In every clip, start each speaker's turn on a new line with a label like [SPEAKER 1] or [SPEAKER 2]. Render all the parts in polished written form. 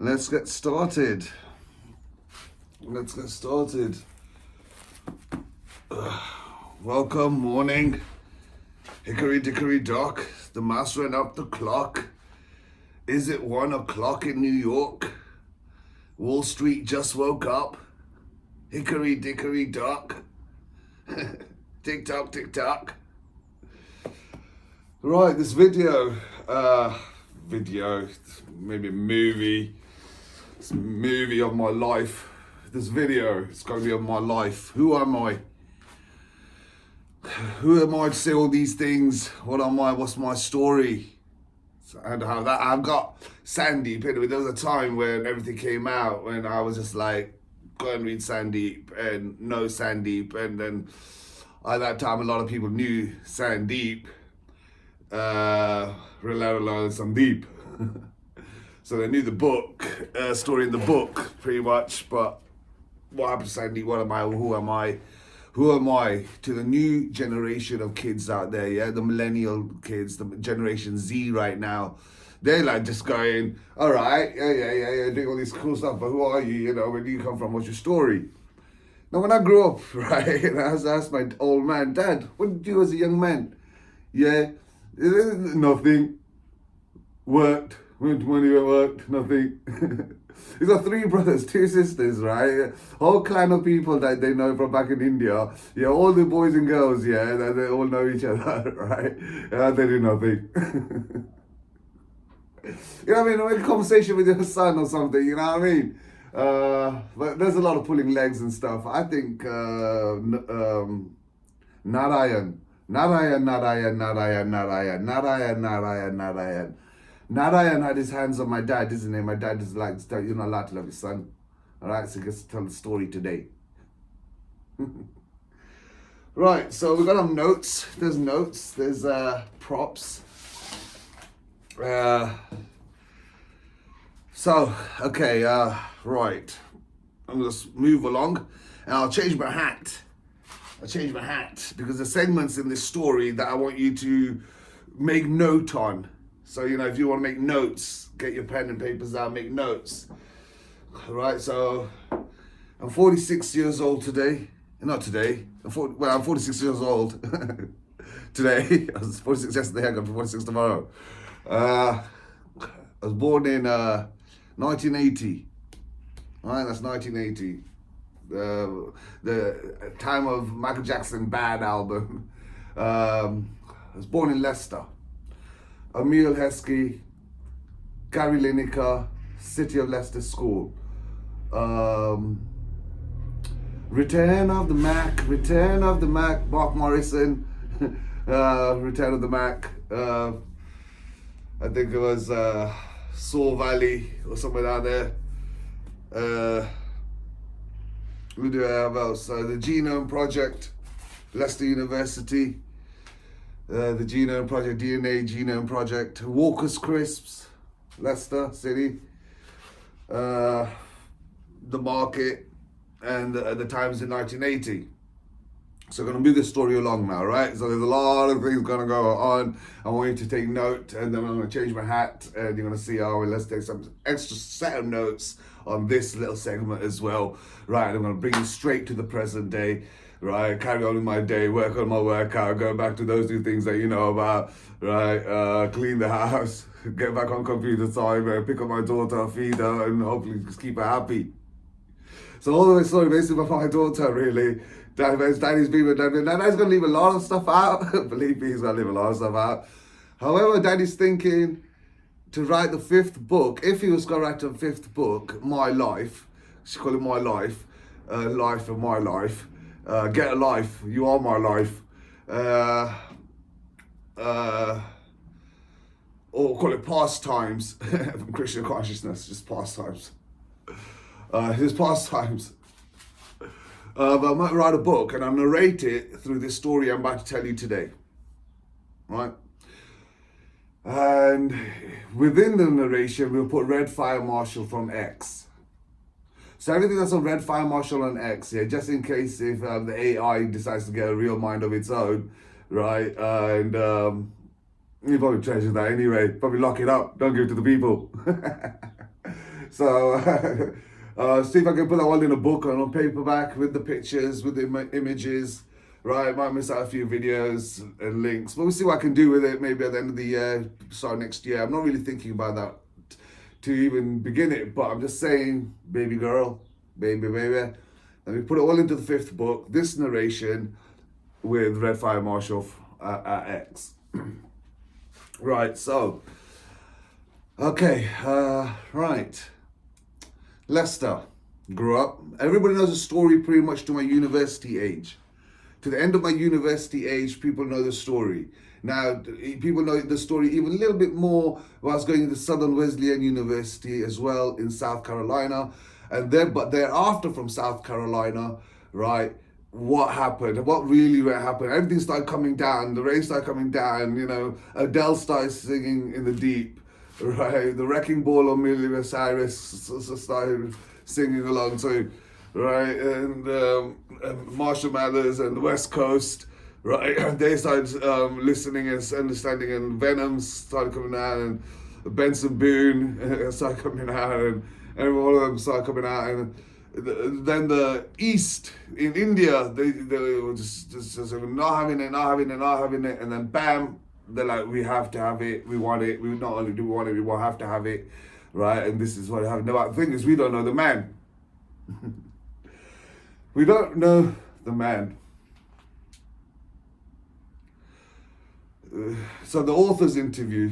[SPEAKER 1] Let's get started. Welcome, morning. Hickory dickory dock. The mouse ran up the clock. Is it 1 o'clock in New York? Wall Street just woke up. Hickory dickory dock. Tick tock, tick tock. Right, this video, maybe movie. It's a movie of my life. This video, it's going to be of my life. Who am I? Who am I to say all these things? What am I? What's my story? And how that I've got Sandeep. Anyway, there was a time when everything came out when I was just like, go and read Sandeep and know Sandeep. And then at that time, a lot of people knew Sandeep. Sandeep. So they knew the book, story in the book, pretty much. But what happened to Sandeep? What am I? Who am I? Who am I to the new generation of kids out there? Yeah, the millennial kids, the Generation Z right now. They're like just going, all right, yeah, doing all this cool stuff. But who are you? You know, where do you come from? What's your story? Now, when I grew up, right, and I asked my old man, Dad, what did you do as a young man? Yeah, nothing. Worked. Went to money, worked, nothing. He's got 3 brothers, 2 sisters, right? Whole clan of people that they know from back in India. Yeah, all the boys and girls, yeah, they all know each other, right? They do nothing. You know what I mean? Make a conversation with your son or something, you know what I mean? But there's a lot of pulling legs and stuff. I think Narayan. Narayan had his hands on my dad, isn't he? My dad is like, you're not allowed to love your son. All right, so he gets to tell the story today. Right, so we've got some notes. There's notes. There's props. Right. I'm going to move along and I'll change my hat. Because there's segments in this story that I want you to make note on. So, you know, if you want to make notes, get your pen and papers out, make notes. All right, so I'm 46 years old today. Not today. I'm 46 years old today. I was 46 yesterday, I'm going to be 46 tomorrow. I was born in 1980. All right, that's 1980. The time of Michael Jackson Bad album. I was born in Leicester. Emil Heskey, Gary Lineker, City of Leicester School. Return of the Mac, Mark Morrison, Return of the Mac. I think it was Saw Valley or somewhere down there. We do have else. The Genome Project, Leicester University. The Genome Project, DNA Genome Project, Walker's Crisps, Leicester City, the Market, and the Times in 1980. So I'm going to move this story along now, right? So there's a lot of things going to go on. I want you to take note, and then I'm going to change my hat, and you're going to see, let's take some extra set of notes on this little segment as well, right? I'm going to bring you straight to the present day. Right, carry on with my day, work on my workout, go back to those 2 things that you know about, right? Clean the house, get back on computer time, pick up my daughter, feed her, and hopefully just keep her happy. So all the way, sorry, basically about my daughter, really. Daddy's going to leave a lot of stuff out. Believe me, he's going to leave a lot of stuff out. However, Daddy's thinking to write the 5th book. If he was going to write the 5th book, My Life, she called it My Life, Life of My Life. Get a life, you are my life. Or call it pastimes from Christian consciousness, just pastimes. His pastimes. But I might write a book and I'll narrate it through this story I'm about to tell you today. Right? And within the narration, we'll put Red Fire Marshal from X. So everything that's on Red Fire Marshal on X, yeah, just in case if the AI decides to get a real mind of its own, right? And you probably treasure that anyway. Probably lock it up. Don't give it to the people. So see if I can put that all in a book and on paperback with the pictures, with the images. Right, might miss out a few videos and links, but we'll see what I can do with it maybe at the end of the year, start next year. I'm not really thinking about that to even begin it, but I'm just saying, baby girl, baby. Let me put it all into the 5th book, this narration with Red Fire Marshall at X. Right, so, okay, right. Lester grew up. Everybody knows the story pretty much to my university age. To the end of my university age, people know the story. Now, people know the story even a little bit more when I was going to Southern Wesleyan University as well in South Carolina. And then, but thereafter from South Carolina, right, what happened? What really happened? Everything started coming down. The rain started coming down. You know, Adele started singing in the deep, right? The Wrecking Ball of Miley Cyrus started singing along too, right? And Marshall Mathers and the West Coast, right? They started listening and understanding, and Venom started coming out, and Benson Boone started coming out, and all of them started coming out, and then the East in India, they were just not having it, and then bam, they're like, we have to have it, we want it, we not only do we want it, we will have to have it, right? And this is what happened. The thing is, we don't know the man. We don't know the man. So the author's interview.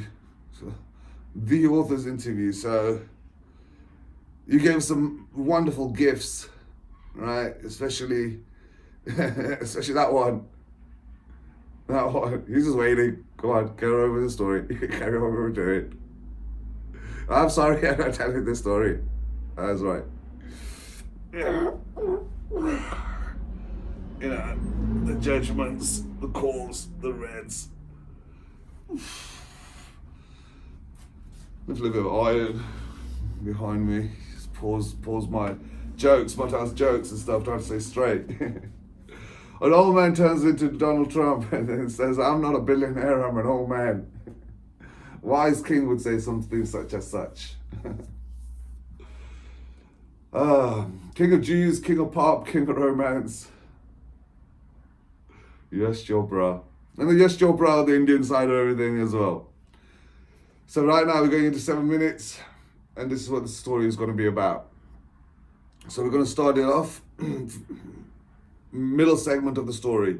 [SPEAKER 1] So you gave some wonderful gifts, right? Especially that one. He's just waiting. Come on, get over the story. Carry on over to it. I'm sorry, I'm not telling this story. That's right. Yeah. You know, the judgments, the calls, the reds. There's a little bit of iron behind me. Just pause my jokes, my jokes and stuff, trying to stay straight. An old man turns into Donald Trump and then says, I'm not a billionaire, I'm an old man. Wise king would say something such as such. King of Jews, king of pop, king of romance. Yes, Chopra. And the Yes Chopra, the Indian side of everything as well. So right now we're going into 7 minutes, and this is what the story is going to be about. So we're going to start it off, middle segment of the story.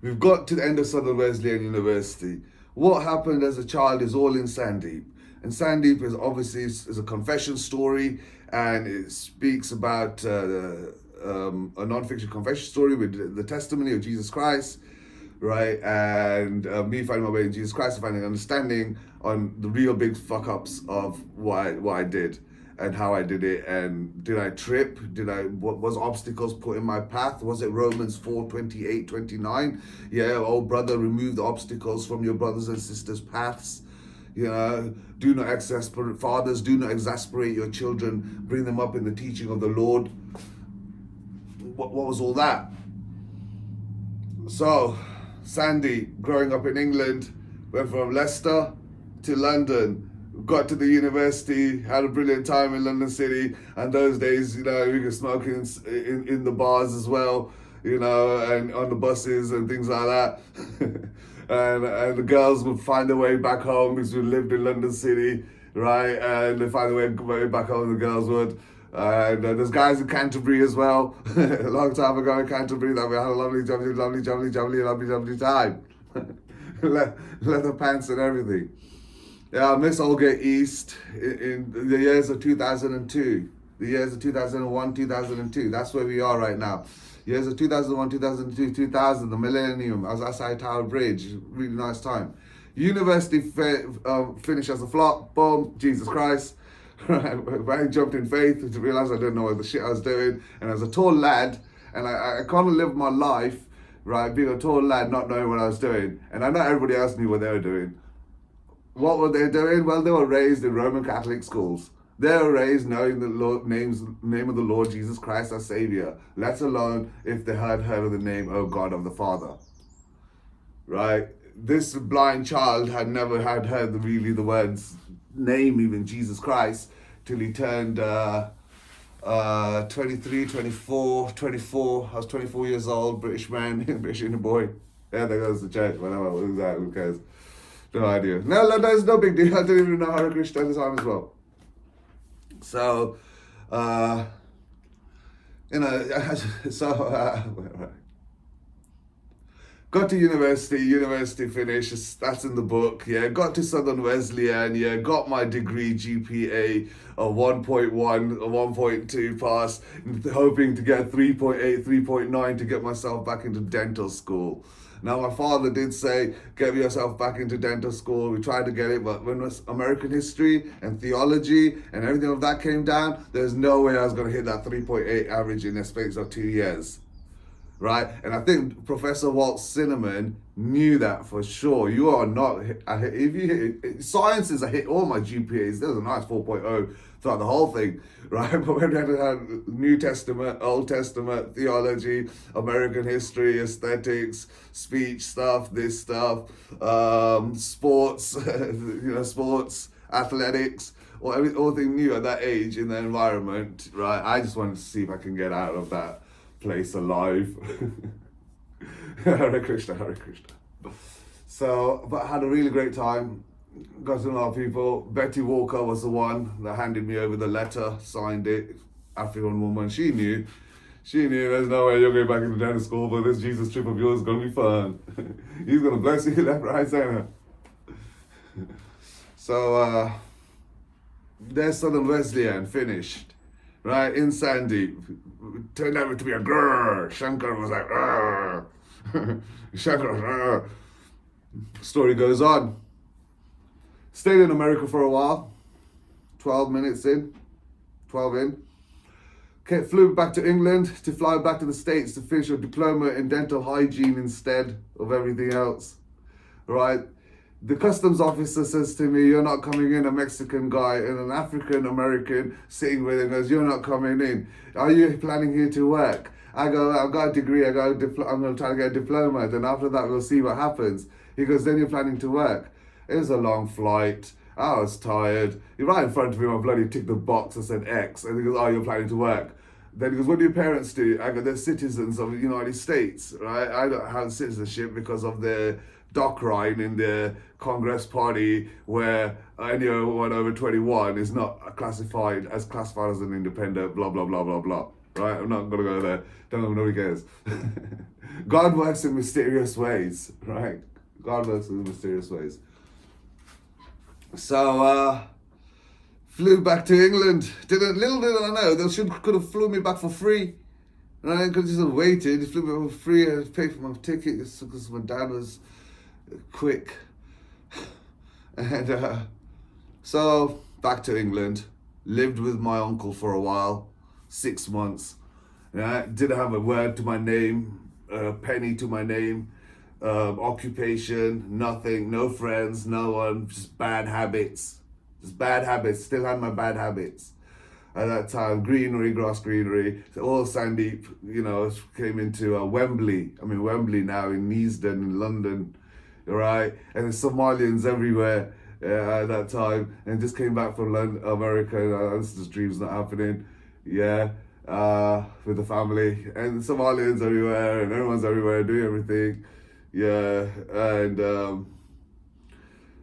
[SPEAKER 1] We've got to the end of Southern Wesleyan University. What happened as a child is all in Sandeep. And Sandeep is obviously is a confession story, and it speaks about a non-fiction confession story with the testimony of Jesus Christ, right? And me finding my way in Jesus Christ and finding understanding on the real big fuck-ups of what I did and how I did it. And did I trip? What was obstacles put in my path? Was it Romans 4:28-29? Yeah, oh brother, remove the obstacles from your brothers and sisters' paths. You know, do not exasperate fathers, do not exasperate your children, bring them up in the teaching of the Lord. What was all that? So, Sandy, growing up in England, went from Leicester to London, got to the university, had a brilliant time in London City, and those days, you know, we could smoke in the bars as well, you know, and on the buses and things like that. and the girls would find their way back home because we lived in London City, right? And they find their way back home, the girls would. And there's guys in Canterbury as well. A long time ago in Canterbury that we had a lovely time. Leather pants and everything. Yeah, I miss Oldgate East in the years of 2002. The years of 2001, 2002. That's where we are right now. Years of 2001, 2002, 2000, the millennium. I was outside Tower Bridge. Really nice time. University finished as a flop. Boom, Jesus Christ. I jumped in faith to realize I didn't know what the shit I was doing. And as a tall lad, and I kind of lived my life, right, being a tall lad, not knowing what I was doing. And I know everybody else knew what they were doing. What were they doing? Well, they were raised in Roman Catholic schools. They were raised knowing the name of the Lord Jesus Christ as Savior, let alone if they had heard of the name, O God of the Father. Right? This blind child had never heard really the words, name even Jesus Christ, till he turned 23, 24, 24. I was 24 years old, British man, British Indian boy. Yeah, there goes the church. Whatever, who cares? No idea. No, there's no big deal. I didn't even know Hare Krishna at the time as well. So, got to university finished, that's in the book, yeah, got to Southern Wesleyan, yeah, got my degree GPA of 1.1 or 1.2 pass, hoping to get 3.8, 3.9 to get myself back into dental school. Now, my father did say, get yourself back into dental school. We tried to get it, but when American history and theology and everything of that came down, there's no way I was going to hit that 3.8 average in the space of 2 years. Right? And I think Professor Walt Cinnamon knew that for sure. You are not, if you hit, sciences, I hit all my GPAs. There was a nice 4.0 throughout the whole thing, right? But when we had to have New Testament, Old Testament, theology, American history, aesthetics, speech stuff, this stuff, sports, sports, athletics, all thing new at that age in the environment, right? I just wanted to see if I can get out of that place alive. Hare Krishna, Hare Krishna. So, but I had a really great time. Got to know a lot of people. Betty Walker was the one that handed me over the letter, signed it. African woman. She knew there's no way you're going back into dental school, but this Jesus trip of yours is going to be fun. He's going to bless you left, right, center. So, there's Southern Wesleyan, finished. Right, in Sandeep. Turned out to be a grrr. Shankar was like, grrr. Shankar, story goes on. Stayed in America for a while. 12 in. Okay, flew back to England to fly back to the States to finish a diploma in dental hygiene instead of everything else. Right? The customs officer says to me, you're not coming in, a Mexican guy and an African American sitting with him goes, you're not coming in. Are you planning here to work? I go, I've got a degree, I'm going to try to get a diploma, then after that we'll see what happens. He goes, then you're planning to work. It was a long flight. I was tired. He right in front of me, I bloody ticked the box and said X. And he goes, oh, you're planning to work. Then he goes, what do your parents do? I go, they're citizens of the United States, right? I don't have citizenship because of the doctrine in the Congress Party where anyone over 21 is not classified as an independent, blah, blah, blah, blah, blah. Right? I'm not going to go there. Don't know, nobody cares. God works in mysterious ways, right? God works in mysterious ways. So, flew back to England. Little did I know, they could have flew me back for free. And I could just have waited. They flew me back for free. I paid for my ticket because my dad was quick. And so, back to England. Lived with my uncle for a while. 6 months. Didn't have a word to my name. A penny to my name. Occupation, nothing, no friends, no one, just bad habits. Still had my bad habits. At that time, grass greenery. So all Sandeep, came into Wembley. Wembley now in Neasden in London, right? And there's Somalians everywhere at that time. And just came back from America. This is dreams not happening. Yeah. With the family. And Somalians everywhere and everyone's everywhere doing everything. Yeah, and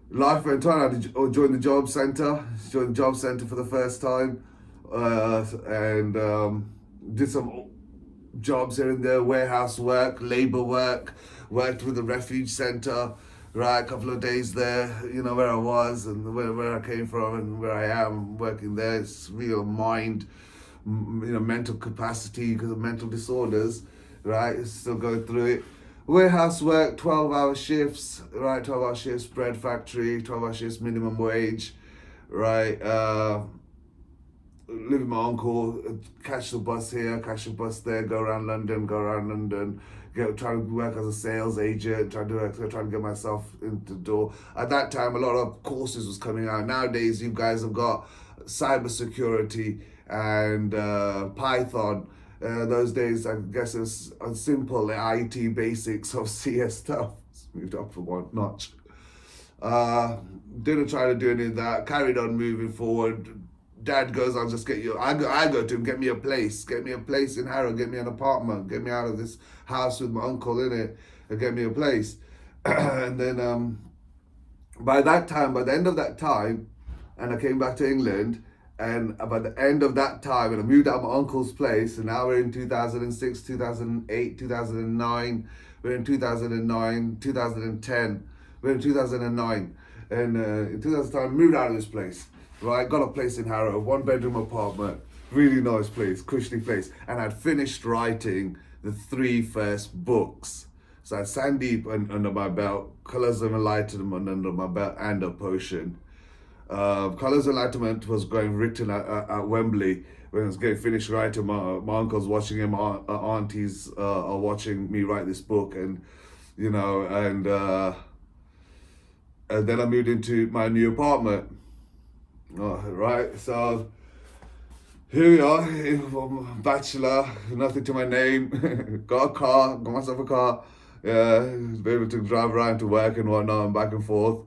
[SPEAKER 1] life went on. I joined the job centre. Joined the job centre for the first time, and did some jobs here and there, warehouse work, labour work. Worked with the refuge centre, right? A couple of days there. Where I was and where I came from and where I am working there. It's real mind, mental capacity because of mental disorders, right? Still going through it. Warehouse work, 12-hour shifts, right? 12-hour shifts, bread factory, 12-hour shifts, minimum wage, right? Live with my uncle, catch the bus here, catch the bus there, go around London, try to work as a sales agent, try to get myself into the door. At that time, a lot of courses was coming out. Nowadays, you guys have got cybersecurity and Python. Those days, I guess it was a simple IT basics of CS stuff. It's moved up for one notch. Didn't try to do any of that. Carried on moving forward. Dad goes, I'll just get you. I go to him, get me a place in Harrow, get me an apartment, get me out of this house with my uncle in it, and get me a place. And then by the end of that time, and I came back to England, and by the end of that time, and I moved out of my uncle's place, and now we're in 2006, 2008, 2009, we're in 2009, 2010, we're in 2009, and in 2009, I moved out of this place, right? Got a place in Harrow, 1-bedroom apartment, really nice place, cushy place, and I'd finished writing the 3 first books. So I had Sandeep under my belt, Colours of Enlightenment under my belt, and A Potion. Colours of Enlightenment was going written at Wembley when I was getting finished writing. My uncle's watching him, aunties are watching me write this book, and and then I moved into my new apartment. Right, so here we are, I'm a bachelor, nothing to my name, got myself a car, yeah, be able to drive around to work and whatnot and back and forth.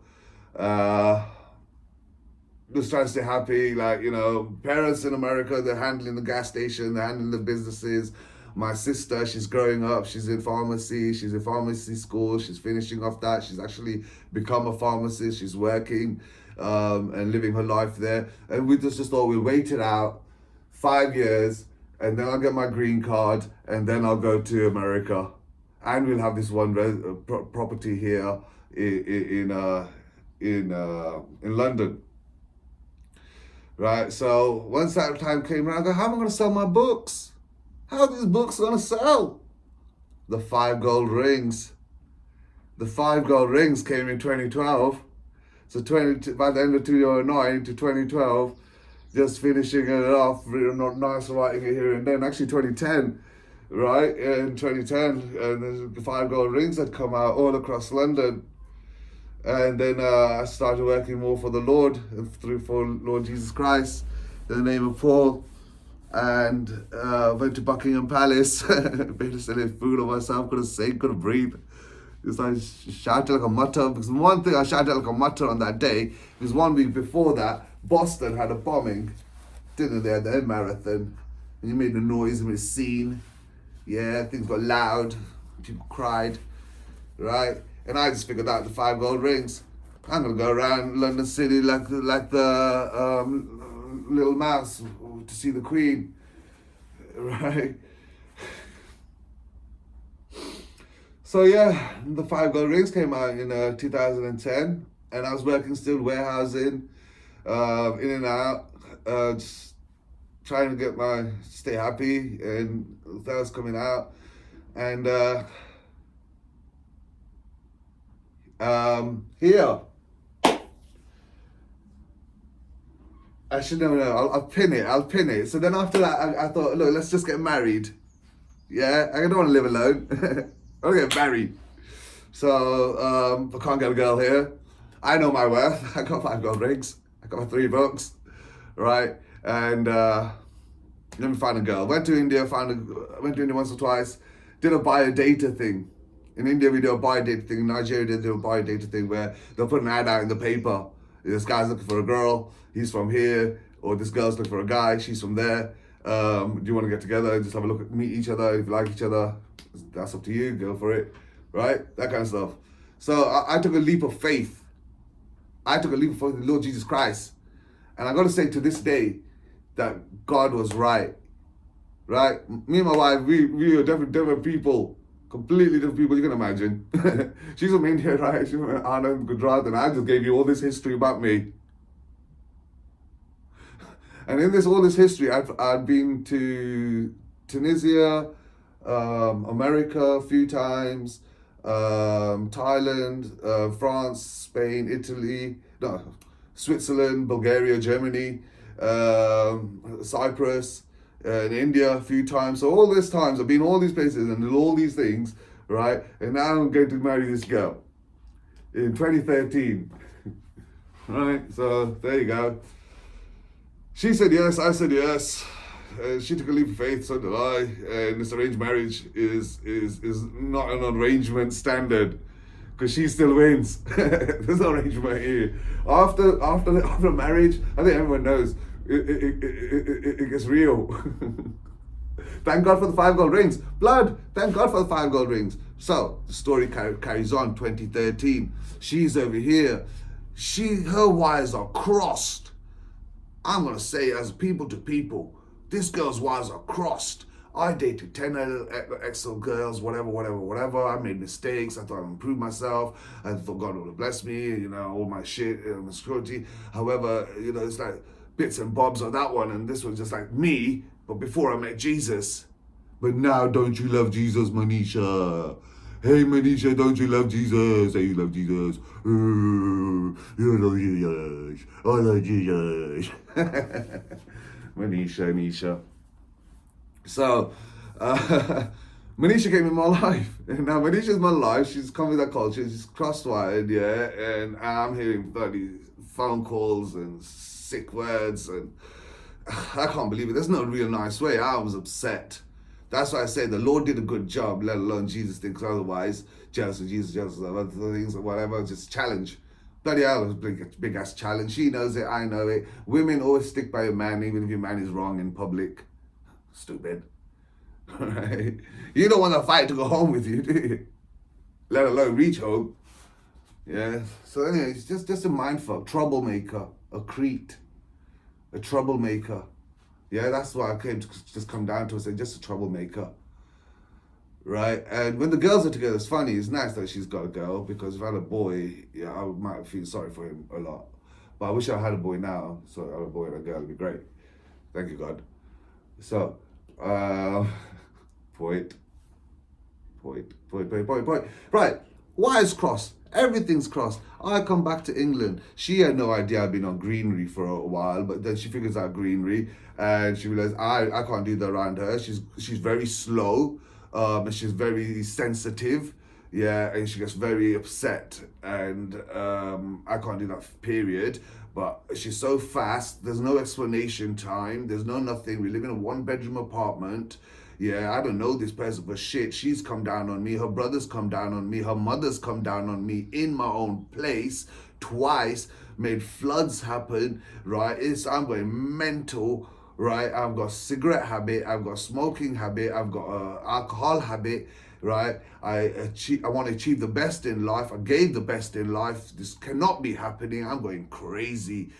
[SPEAKER 1] Just trying to stay happy, parents in America, they're handling the gas station, they're handling the businesses. My sister, she's growing up, she's in pharmacy school, she's finishing off that, she's actually become a pharmacist, she's working and living her life there. And we just thought we'll wait it out 5 years, and then I'll get my green card, and then I'll go to America. And we'll have this one property here in London. Right, so once that time came around, I go, how am I going to sell my books? How are these books going to sell? The 5 gold rings. The 5 gold rings came in 2012. So by the end of 2009 to 2012, just finishing it off, really not nice writing it here and then. Actually 2010, right? In 2010, and the 5 gold rings had come out all across London. And then I started working more for the Lord, for Lord Jesus Christ, in the name of Paul, and went to Buckingham Palace, made a silly fool of myself, couldn't sing, couldn't breathe. Just like shouted like a mutter, because one thing I shouted like a mutter on that day, because 1 week before that, Boston had a bombing, didn't they, at the marathon, and you made a noise, made a scene, yeah, things got loud, people cried, right? And I just figured out the 5 gold rings. I'm gonna go around London City like the little mouse to see the Queen, right? So yeah, the 5 gold rings came out in 2010, and I was working still warehousing, in and out, just trying to stay happy, and that was coming out, and here. I should never know. I'll pin it. So then after that, I thought, look, let's just get married. Yeah, I don't want to live alone. I want to get married. So I can't get a girl here. I know my worth. I got 5 gold rings. I got my 3 books, right? And let me find a girl. Went to India once or twice. Did a biodata thing. In India, we do a biodata thing. In Nigeria, they do a biodata thing where they'll put an ad out in the paper. This guy's looking for a girl. He's from here. Or this girl's looking for a guy. She's from there. Do you want to get together and just have a look, meet each other? If you like each other, that's up to you. Go for it. Right? That kind of stuff. So I took a leap of faith. I took a leap of faith in the Lord Jesus Christ. And I got to say to this day that God was right. Right? Me and my wife, we are different people. Completely different people, you can imagine. She's from India, right? She's from Anand, Gujarat, and I just gave you all this history about me. And in all this history, I've been to Tunisia, America a few times, Thailand, France, Spain, Italy, Switzerland, Bulgaria, Germany, Cyprus, in India a few times. So all these times I've been all these places and did all these things, right? And now I'm going to marry this girl in 2013, right? So there you go. She said yes, I said yes. She took a leap of faith, so did I. And this arranged marriage is not an arrangement standard, because she still wins. There's no arrangement here. After marriage, I think everyone knows, it gets real. Thank God for the 5 gold rings. Blood, thank God for the 5 gold rings. So the story carries on. 2013, she's over here. Her wires are crossed. I'm gonna say, as people to people, this girl's wires are crossed. I dated 10 XL girls, whatever. I made mistakes. I thought I'd improve myself. I thought God would bless me, all my shit, my security. However, it's like bits and bobs of that one. And this was just like me, but before I met Jesus. But now, don't you love Jesus, Manisha? Hey, Manisha, don't you love Jesus? Say you love Jesus. You love Jesus. I love Jesus. Manisha. So, Manisha came in my life. Now, Manisha's my life. She's come with that culture. She's cross-wired, yeah. And I'm hearing bloody phone calls and sick words. And I can't believe it. There's no real nice way. I was upset. That's why I say the Lord did a good job, let alone Jesus thinks otherwise. Jealous of Jesus, jealous of other things or whatever. Just challenge. Bloody hell, it was a big ass challenge. She knows it, I know it. Women always stick by your man, even if your man is wrong in public. Stupid. Right? You don't want to fight to go home with you, do you? Let alone reach home. Yeah. So anyway, it's just a mindfuck, troublemaker, a creep, a troublemaker. Yeah, that's why I came to just come down to it, say just a troublemaker. Right? And when the girls are together, it's funny, it's nice that she's got a girl, because if I had a boy, yeah, I might feel sorry for him a lot. But I wish I had a boy now, so I had a boy and a girl, it'd be great. Thank you, God. So, point. Right, wires crossed. Everything's crossed. I come back to England. She had no idea I'd been on greenery for a while, but then she figures out greenery and she realized I can't do that around her. She's very slow, and she's very sensitive, yeah, and she gets very upset, and I can't do that, period. But she's so fast, there's no explanation time, there's no nothing. We live in a 1-bedroom apartment. Yeah, I don't know this person for shit. She's come down on me. Her brother's come down on me. Her mother's come down on me in my own place twice. Made floods happen, right? I'm going mental, right? I've got cigarette habit. I've got smoking habit. I've got alcohol habit, right? I want to achieve the best in life. I gave the best in life. This cannot be happening. I'm going crazy.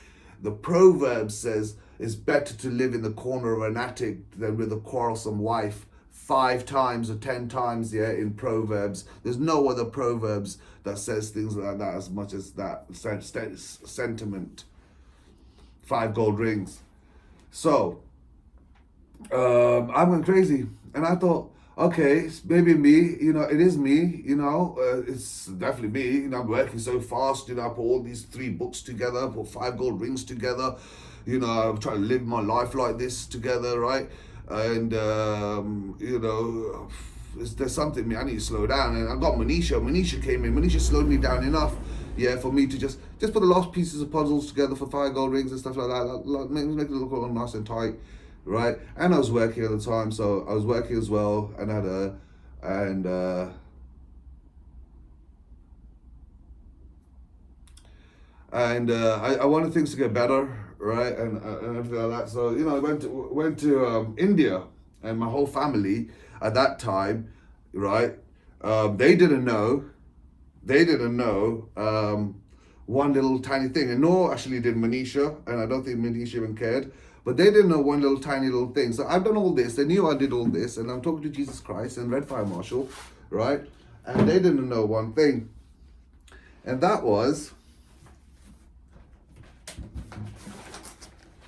[SPEAKER 1] The proverb says, it's better to live in the corner of an attic than with a quarrelsome wife. 5 times or 10 times, yeah, in Proverbs. There's no other Proverbs that says things like that as much as that sentiment. 5 gold rings. So, I went crazy. And I thought, okay, it's maybe me, it is me, it's definitely me. I'm working so fast, I put all these 3 books together, put 5 gold rings together. I'm trying to live my life like this together, right? And, there's something me, I need to slow down. And I got Manisha. Manisha came in. Manisha slowed me down enough, yeah, for me to just put the last pieces of puzzles together for 5 gold rings and stuff like that. Make it look all nice and tight, right? And I was working at the time, so I was working as well, and I had I wanted things to get better, right, and everything like that. So I went to India, and my whole family at that time, right, they didn't know one little tiny thing, and nor actually did Manisha, and I don't think Manisha even cared. But they didn't know one tiny little thing. So I've done all this. They knew I did all this, and I'm talking to Jesus Christ and Red Fire Marshal, right? And they didn't know one thing, and that was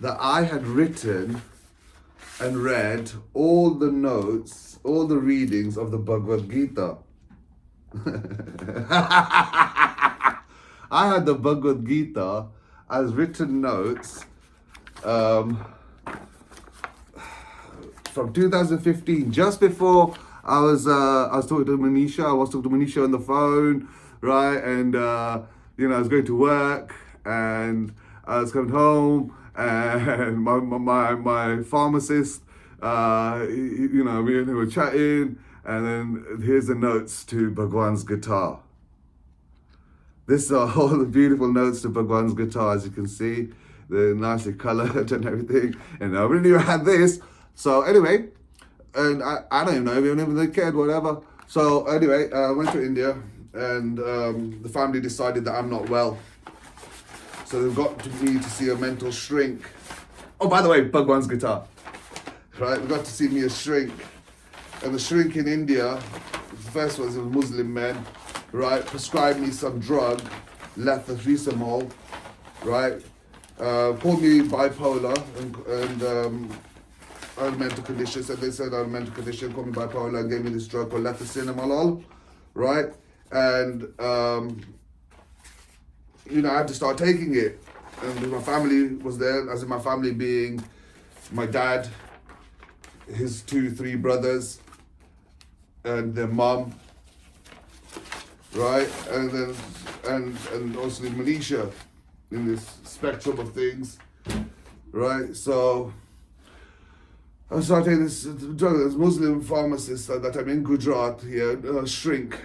[SPEAKER 1] that I had written and read all the notes, all the readings of the Bhagavad Gita. I had the Bhagavad Gita as written notes from 2015, just before I was talking to Manisha. I was talking to Manisha on the phone, right? And I was going to work, and I was coming home, and my pharmacist, me and him were chatting, and then here's the notes to Bhagwan's guitar. This are all the beautiful notes to Bhagwan's guitar, as you can see. they're nicely coloured and everything, and nobody knew I had this. So anyway, and I don't even know, even if they cared, whatever. So anyway, I went to India, and the family decided that I'm not well. So they've got me to see a mental shrink. Oh, by the way, Bhagwan's guitar. Right, we got to see me a shrink. And the shrink in India, the first was a Muslim man, right, prescribed me some drug, letrozole, right, called me bipolar and I had mental conditions, and they said I had a mental condition, called me bipolar, and gave me this drug called letrozole, right, and I had to start taking it, and my family was there, as in my family being my dad, his 3 brothers, and their mum, right, and then and also Malaysia in this spectrum of things, right. So I started taking this drug. This Muslim pharmacist that I'm in Gujarat here, shrink,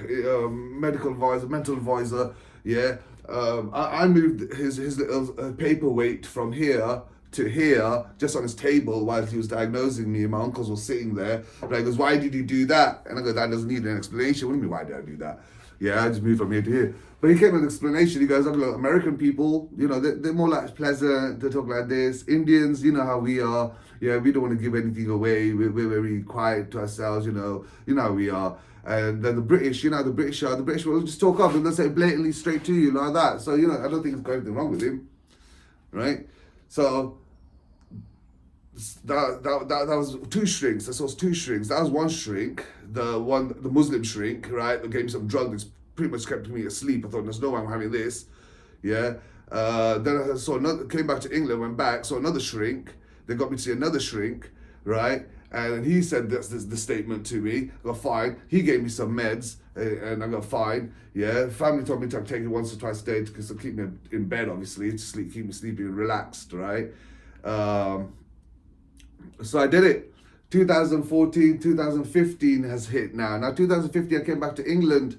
[SPEAKER 1] mental advisor. Yeah, I moved his little paperweight from here to here, just on his table while he was diagnosing me, and my uncles were sitting there. Right, he goes, "Why did you do that?" And I go, "That doesn't need an explanation." What do you mean, why did I do that? Yeah, I just moved from here to here. But he came with an explanation. He goes, "Look, American people, they're more like pleasant. They talk like this. Indians, you know how we are. Yeah, we don't want to give anything away. We're very quiet to ourselves. You know how we are." And then the British, the British will just talk up and they'll say blatantly straight to you like that. So, I don't think there's got anything wrong with him, right? So that was 2 shrinks. That was 2 shrinks. That was one shrink, the Muslim shrink, right? They gave me some drug that's pretty much kept me asleep. I thought, there's no way I'm having this, yeah. Then I saw another, came back to England, went back, saw another shrink. They got me to see another shrink, right? And he said that's the statement to me. I got fine. He gave me some meds, and I got fine. Yeah, family told me to take it once or twice a day because to keep me in bed, obviously, to keep me sleepy and relaxed, right? So I did it. 2014, 2015 has hit now. Now 2015, I came back to England.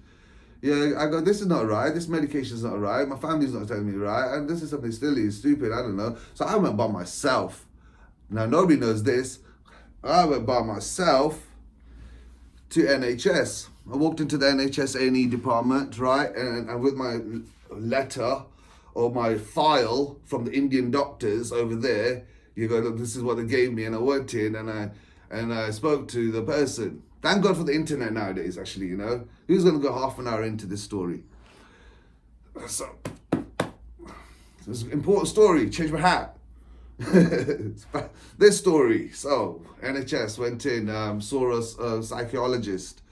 [SPEAKER 1] Yeah, I go, this is not right. This medication's not right. My family's not telling me right. And this is something silly, stupid, I don't know. So I went by myself. Now nobody knows this. I went by myself to NHS. I walked into the NHS A&E department, right? And with my letter or my file from the Indian doctors over there, you go, look, this is what they gave me, and I went in and I spoke to the person. Thank God for the internet nowadays, actually, Who's going to go half an hour into this story? So, it's an important story. Change my hat. This story. So, NHS went in, saw a psychologist.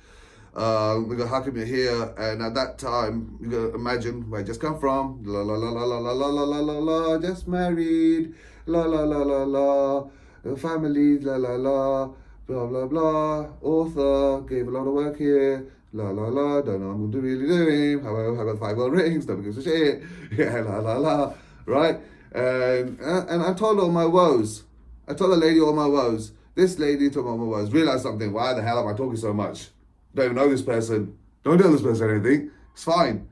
[SPEAKER 1] They go, how come you're here? And at that time, you go, imagine where I just come from. La la la la la la la la la la. Just married. La la la la la. Family. La la la. Blah blah blah. Author. Gave a lot of work here. La la la. Don't know what I'm really doing. However, I got 5 gold rings. Nobody gives a shit. Yeah. La la la. Right. And I told her all my woes. I told the lady all my woes. This lady told me all my woes. Realized something. Why the hell am I talking so much? Don't even know this person. Don't tell this person anything. It's fine.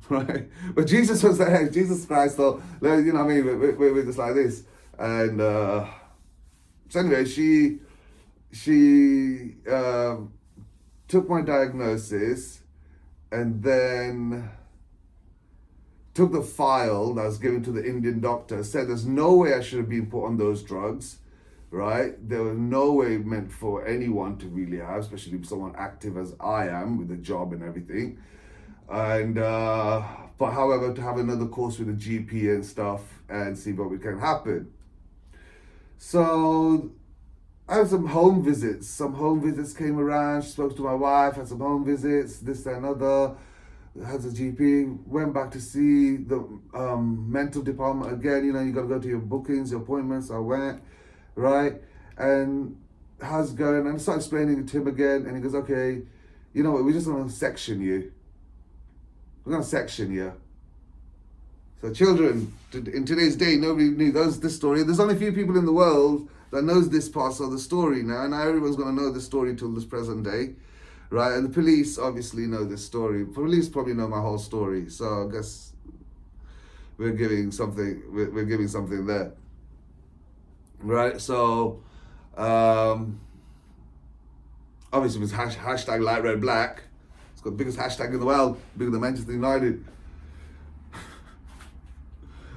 [SPEAKER 1] Right? But Jesus was there. Jesus Christ, though. You know what I mean? We're just like this. And so anyway, she took my diagnosis and then took the file that was given to the Indian doctor, said there's no way I should have been put on those drugs, right? There was no way meant for anyone to really have, especially someone active as I am with a job and everything. And, but however, to have another course with a GP and stuff and see what can happen. So I had some home visits. Some home visits came around. She spoke to my wife, had some home visits, this, that, and other. Has a GP, went back to see the mental department again. You got to go to your bookings, your appointments. I went, right? And how's it going? And I started explaining it to him again. And he goes, okay, you know what? We're just going to section you. We're going to section you. So children, in today's day, nobody knows this story. There's only a few people in the world that knows this part of the story now. And now everyone's going to know this story till this present day. Right, and the police obviously know this story. Police probably know my whole story, so I guess we're giving something. We're giving something there, right? So, obviously, with hashtag Light Red Black, it's got the biggest hashtag in the world, bigger than Manchester United.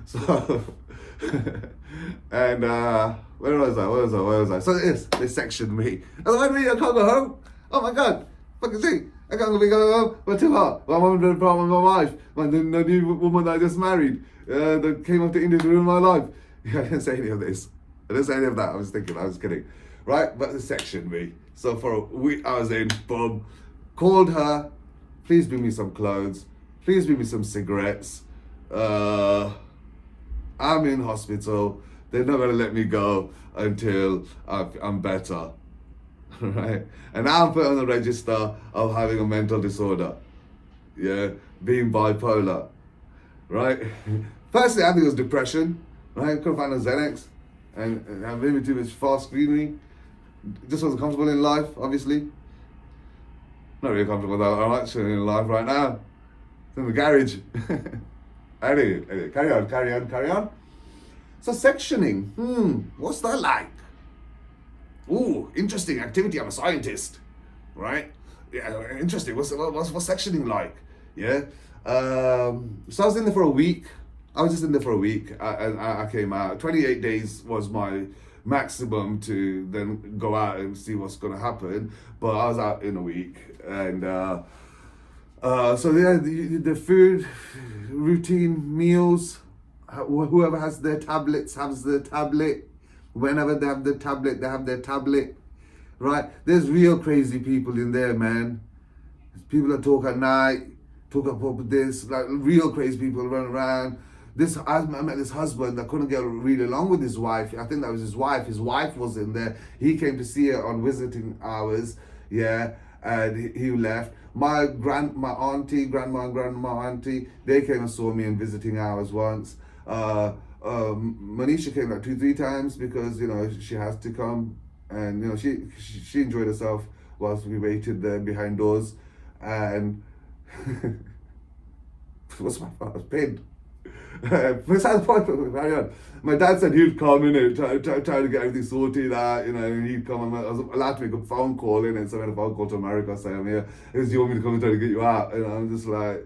[SPEAKER 1] So, and where was I? So they sectioned me. I was like, I can't go home. Oh my God, fucking see, I can't be going home. We're too hot. I'm having a problem with my wife. The new woman that I just married, that came up to India to ruin my life. Yeah, I didn't say any of this. I didn't say any of that. I was kidding, right? But they sectioned me. So for a week, I was in. Boom, called her. Please bring me some clothes. Please bring me some cigarettes. I'm in hospital. They're not going to let me go until I'm better. Right? And now I'm put on the register of having a mental disorder. Yeah? Being bipolar. Right? Firstly, I think it was depression. Right? Couldn't find a Xanax. And I'm maybe too much fast screening. Just wasn't comfortable in life, obviously. Not really comfortable that I'm actually in life right now. It's in the garage. Anyway, carry on. So sectioning, what's that like? Ooh, interesting activity. I'm a scientist, right? Yeah, interesting. What's sectioning like? Yeah. So I was in there for a week. I was just in there for a week. I came out. 28 days was my maximum to then go out and see what's going to happen. But I was out in a week, and so yeah, the food routine, meals. Whoever has their tablets has their tablet. Whenever they have their tablet, they have their tablet. Right? There's real crazy people in there, man. People that talk at night, talk about this, like real crazy people run around. I met this husband that couldn't get really along with his wife. I think that was his wife. His wife was in there. He came to see her on visiting hours. Yeah, and he left. My grandma and grandma auntie, they came and saw me in visiting hours once. Manisha came like 2-3 times because she has to come, and she enjoyed herself whilst we waited there behind doors. And what's my fault? I was pinned. Besides the point, carry on. My dad said he'd come in and try to get everything sorted out, and he'd come. I was allowed to make a phone call in, and so I made a phone call to America saying, I'm here. He goes, do you want me to come and try to get you out? And I'm just like,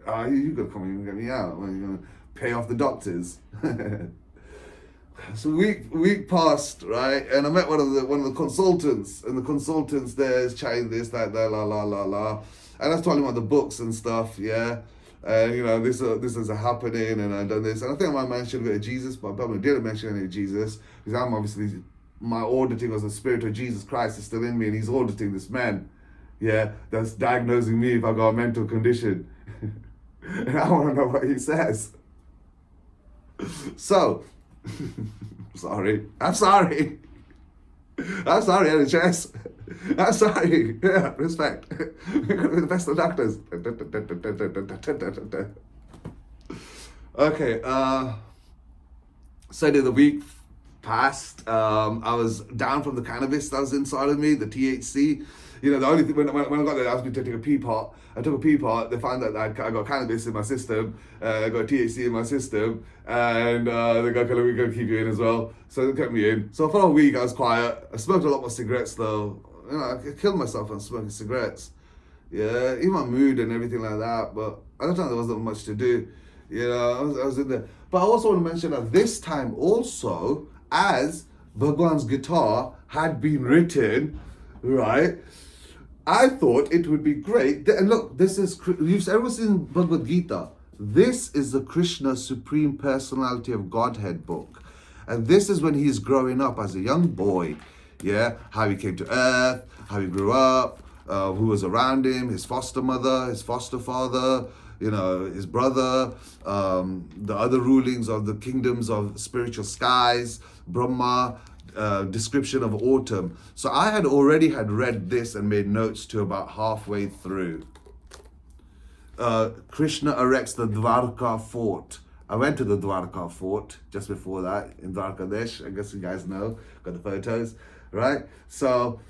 [SPEAKER 1] you gotta come and get me out. When you're gonna pay off the doctors. So week passed, right? And I met one of the consultants, and the consultants there is chatting this, that, la. And I was telling him about the books and stuff, yeah. And this is happening, and I've done this. And I think I might mention a bit of Jesus, but I probably didn't mention any of Jesus, because I'm obviously, my auditing was the spirit of Jesus Christ is still in me, and he's auditing this man, yeah, that's diagnosing me if I've got a mental condition. And I want to know what he says. So, I'm sorry, NHS. I'm sorry. Yeah, respect. We're going to be the best of doctors. Okay, so the week passed. I was down from the cannabis that was inside of me, the THC. The only thing, when I got there, they asked me to take a pee pot. I took a pee pot. They found that I got cannabis in my system. I got THC in my system. And they go, okay, we're going to keep you in as well. So they kept me in. So for a week, I was quiet. I smoked a lot more cigarettes, though. I killed myself on smoking cigarettes. Yeah, even my mood and everything like that. But at the time, there wasn't much to do. I was in there. But I also want to mention that this time also, as Bhagwan's guitar had been written, right, I thought it would be great. And look, this is, you've ever seen Bhagavad Gita? This is the Krishna Supreme Personality of Godhead book. And this is when he's growing up as a young boy. Yeah, how he came to earth, how he grew up, who was around him, his foster mother, his foster father, his brother, the other rulings of the kingdoms of spiritual skies, Brahma, description of autumn. So I had already read this and made notes to about halfway through. Krishna erects the Dwarka fort. I went to the Dwarka fort just before that in Dwarkadesh. I guess you guys know, got the photos, right? So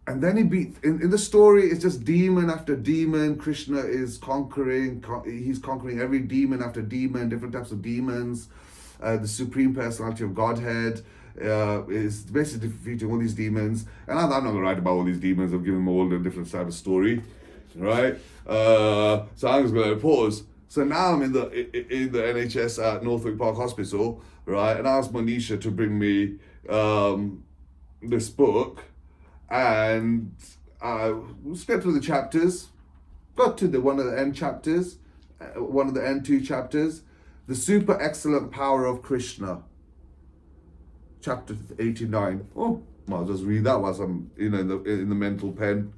[SPEAKER 1] And then he beat, in the story, it's just demon after demon. Krishna is conquering, he's conquering every demon after demon, different types of demons. The Supreme Personality of Godhead is basically defeating all these demons. And I'm not going to write about all these demons, I've given them all the different type of story, right? So I'm just going to pause. So now I'm in the NHS at Northwick Park Hospital, right? And I asked Monisha to bring me this book. And we sped through the chapters, got to one of the end chapters, one of the end two chapters, the super excellent power of Krishna, chapter 89. Oh, I'll just read that whilst I'm, in the mental pen.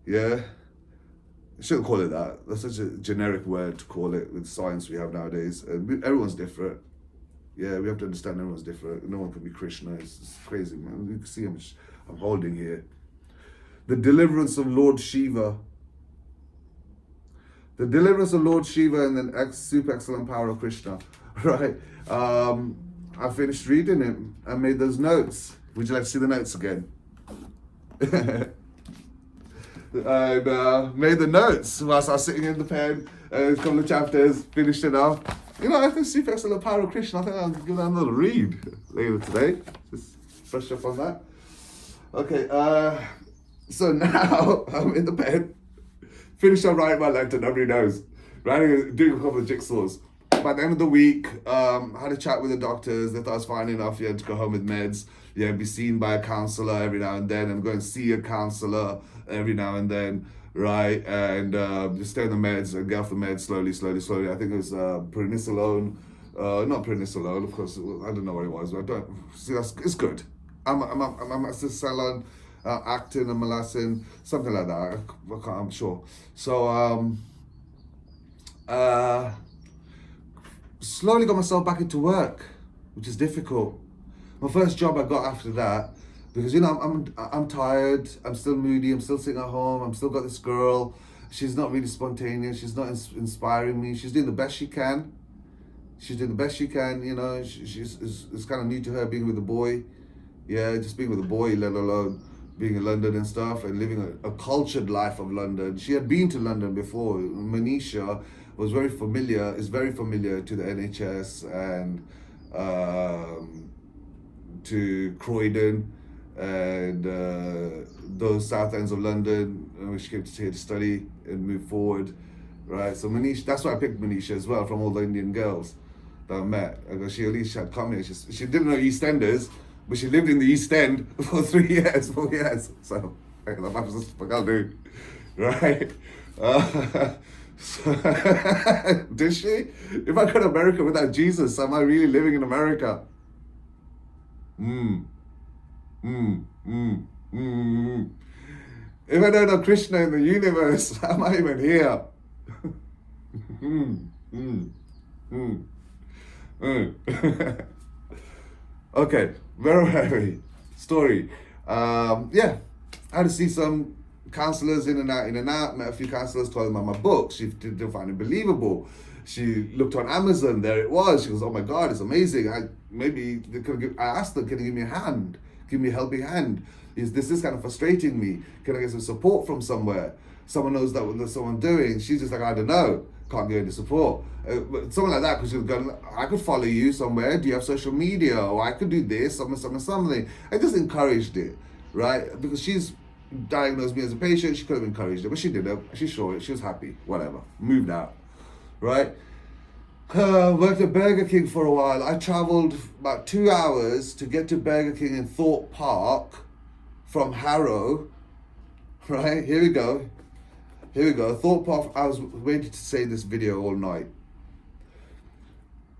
[SPEAKER 1] Yeah, I shouldn't call it that. That's such a generic word to call it with science we have nowadays. Everyone's different. Yeah, we have to understand everyone's different. No one can be Krishna. It's crazy, man. You can see I'm holding here. The deliverance of Lord Shiva. The deliverance of Lord Shiva and the super excellent power of Krishna. Right. I finished reading it. I made those notes. Would you like to see the notes again? I made the notes whilst I was sitting in the pen. A couple of chapters, finished it off. I think super excellent power of Krishna. I think I'll give that another read later today. Just brush up on that. Okay, so now I'm in the bed, finished up writing my letter, nobody knows, doing a couple of jigsaws. By the end of the week, I had a chat with the doctors. They thought I was fine enough, to go home with meds, be seen by a counsellor every now and then, and go and see a counsellor every now and then, right, and just stay on the meds and get off the meds slowly. I think it was prednisolone, not prednisolone, of course, I don't know what it was, but I don't, see, it's good. I'm salon, actin and molassin, something like that. I'm sure. So slowly got myself back into work, which is difficult. My first job I got after that, because I'm tired. I'm still moody. I'm still sitting at home. I'm still got this girl. She's not really spontaneous. She's not inspiring me. She's doing the best she can. She's it's kind of new to her being with a boy. Yeah, just being with a boy, let alone being in London and stuff, and living a cultured life of London. She had been to London before. Manisha is very familiar to the NHS and to Croydon and those south ends of London, which she came to here to study and move forward, right? So Manisha, that's why I picked Manisha as well, from all the Indian girls that I met. Because she at least had come here. She didn't know EastEnders, but she lived in the East End for 4 years. So, what I'll do, right? Did she? If I go to America without Jesus, am I really living in America? If I don't know Krishna in the universe, am I even here? Okay, very story. I had to see some counselors in and out, met a few counselors, told them about my book. She didn't find it believable. She looked on Amazon, there it was. She goes, oh my God, it's amazing. I asked them, can you give me a hand? Give me a helping hand. This is kind of frustrating me. Can I get some support from somewhere? Someone knows that what there's someone doing. She's just like, I don't know. Can't get any support. But something like that, because she was going, I could follow you somewhere. Do you have social media? Or I could do this, something. I just encouraged it, right? Because she's diagnosed me as a patient. She could have encouraged it, but she didn't. She saw it. She was happy. Whatever. Moved out, right? Worked at Burger King for a while. I traveled about 2 hours to get to Burger King in Thorpe Park from Harrow, right? Here we go. Thorpe Park. I was waiting to say this video all night.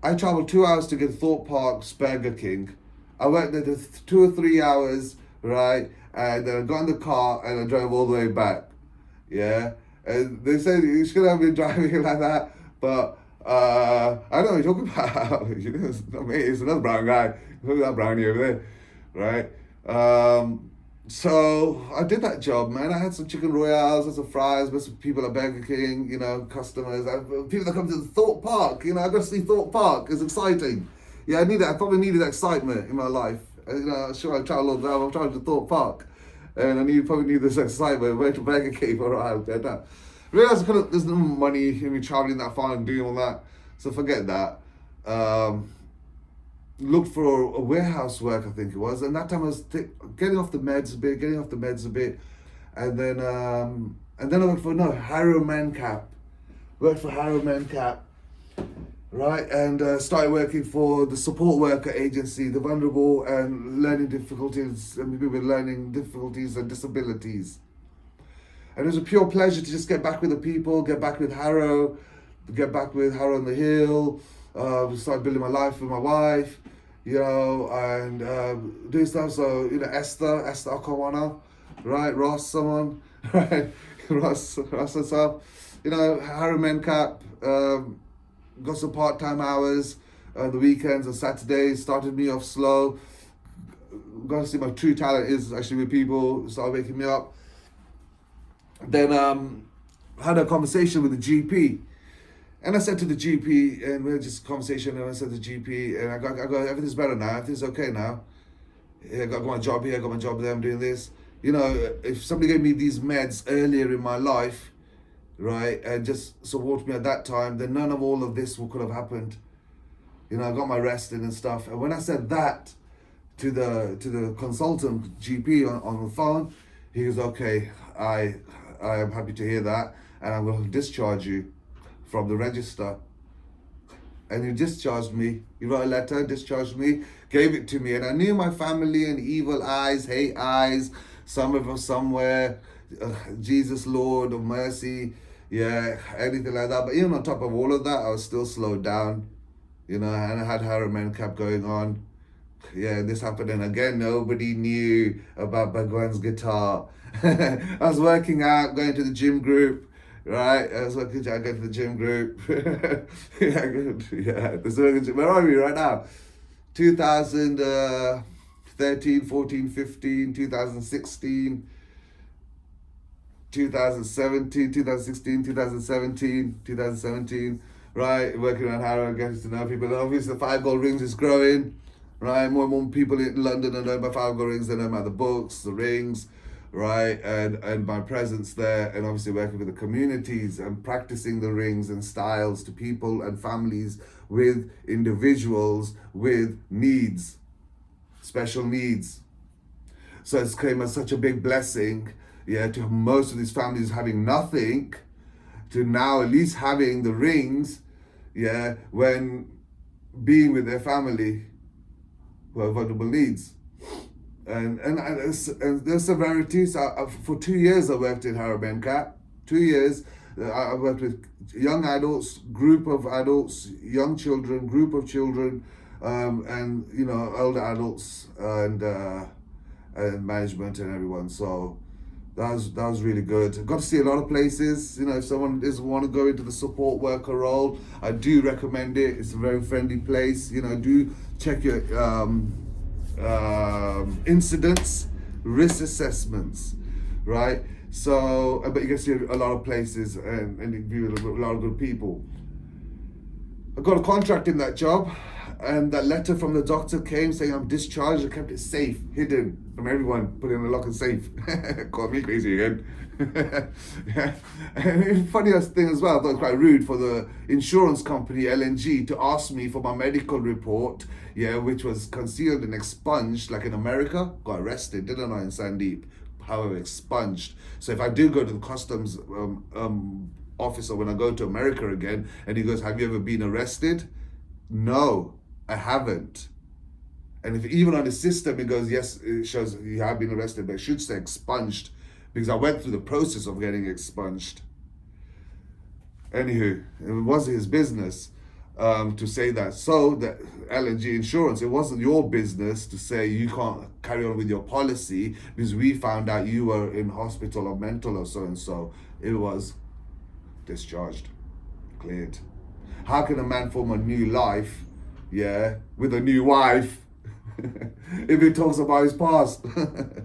[SPEAKER 1] I traveled 2 hours to get to Thorpe Park's Burger King. I worked there 2 or 3 hours, right? And then I got in the car and I drove all the way back. Yeah. And they said you should have been driving like that, but I don't know what you're talking about. It's not me, it's another brown guy. Look at that brownie over there, right? So I did that job, man. I had some chicken royales, had some fries, met some people at Burger King, customers, people that come to the Thorpe Park. I got to see Thorpe Park. It's exciting. I probably needed that excitement in my life. Sure, I traveled to Thorpe Park. and probably need this excitement. Went to Burger King for a while. That. Realized there's no money in me traveling that far and doing all that, so forget that. Looked for a warehouse work, I think it was, and that time I was getting off the meds a bit, and then I worked for Harrow Mancap. Worked for Harrow Mancap, right, and started working for the support worker agency, the vulnerable and learning difficulties, and people with learning difficulties and disabilities. And it was a pure pleasure to just get back with the people, get back with Harrow on the Hill. Started building my life with my wife, and doing stuff. So, Esther Okawana, right? Ross, someone, right? Ross and stuff. Harrow Mencap, got some part-time hours, the weekends and Saturdays, started me off slow. Got to see my true talent is actually with people, started waking me up. Then had a conversation with the GP. And I said to the GP, and we had just a conversation, and I said to the GP, and I go, everything's better now, everything's okay now. I got my job here, I got my job there, I'm doing this. If somebody gave me these meds earlier in my life, right, and just supported me at that time, then none of all of this could have happened. I got my rest in and stuff. And when I said that to the consultant GP on the phone, he goes, okay, I am happy to hear that, and I'm going to discharge you from the register. And he discharged me. He wrote a letter, discharged me, gave it to me. And I knew my family and evil eyes, hate eyes, some of them somewhere, Jesus, Lord of mercy, anything like that. But even on top of all of that, I was still slowed down, and I had Harrow Mencap going on. And this happened, and again, nobody knew about Bhagwan's guitar. I was working out, going to the gym group, right? I go to the gym group. Where are we right now? 2013, 14, 15, 2016, 2017, 2016, 2017, right? Working on Harrow, getting to know people. And obviously, the 5 gold rings is growing, right? More and more people in London are knowing about 5 gold rings, they know about the books, the rings, right? And my presence there, and obviously working with the communities and practicing the rings and styles to people and families with individuals with needs, special needs. So it's came as such a big blessing, to most of these families having nothing, to now at least having the rings, when being with their family who have vulnerable needs. And there's severities. For 2 years I worked in Harrow Mencap. 2 years. I worked with young adults, group of adults, young children, group of children, and older adults and management and everyone. So that was really good. I got to see a lot of places. If someone doesn't want to go into the support worker role, I do recommend it. It's a very friendly place. Do check your incidents, risk assessments, right? So, but you can see a lot of places and interview with a lot of good people. I got a contract in that job, and that letter from the doctor came saying I'm discharged. I kept it safe, hidden from everyone, put it in a lock and safe. Called me crazy again. And funniest thing as well, I thought it was quite rude for the insurance company LNG to ask me for my medical report, which was concealed and expunged, like in America. Got arrested, didn't I, in Sandeep? However, expunged. So if I do go to the customs officer when I go to America again, and he goes, "Have you ever been arrested?" No, I haven't. And if even on the system it goes, yes, it shows you have been arrested, but it should say expunged, because I went through the process of getting expunged. Anywho, it wasn't his business to say that. So the LNG insurance, it wasn't your business to say you can't carry on with your policy because we found out you were in hospital or mental or so and so. It was discharged, cleared. How can a man form a new life, with a new wife, if he talks about his past? If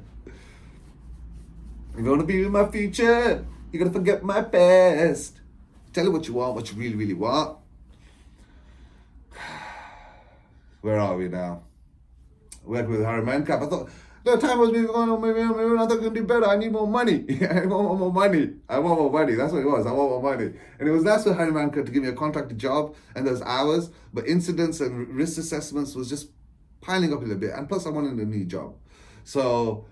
[SPEAKER 1] you want to be in my future, you gotta forget my past. Tell you what you want, what you really, really want. Where are we now? Working with Harrow Mencap. I thought The time was moving on, maybe I thought I can do better. I need more money. I want more money. I want more money. That's what it was. I want more money. And it was that's what Handyman could to give me a contracted job and those hours. But incidents and risk assessments was just piling up a little bit. And plus I wanted a new job. So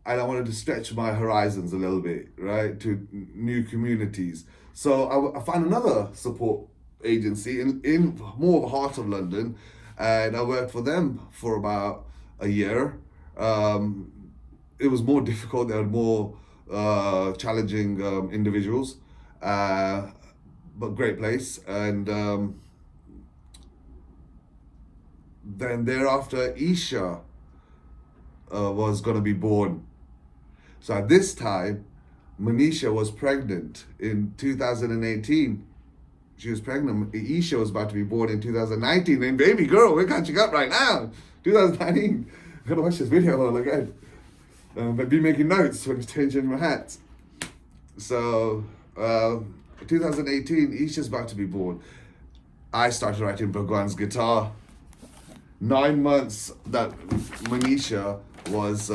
[SPEAKER 1] and I wanted to stretch my horizons a little bit, right, to new communities. So I found another support agency in more of the heart of London, and I worked for them for about a year. It was more difficult. They had more challenging individuals, but great place. And then thereafter, Isha was going to be born. So at this time, Manisha was pregnant in 2018. She was pregnant. Isha was about to be born in 2019. And baby girl, we're catching up right now. 2019. I'm going to watch this video all again. But be making notes when changing my hats. So 2018, Isha's about to be born. I started writing Bhagwan's Gita. 9 months that Manisha was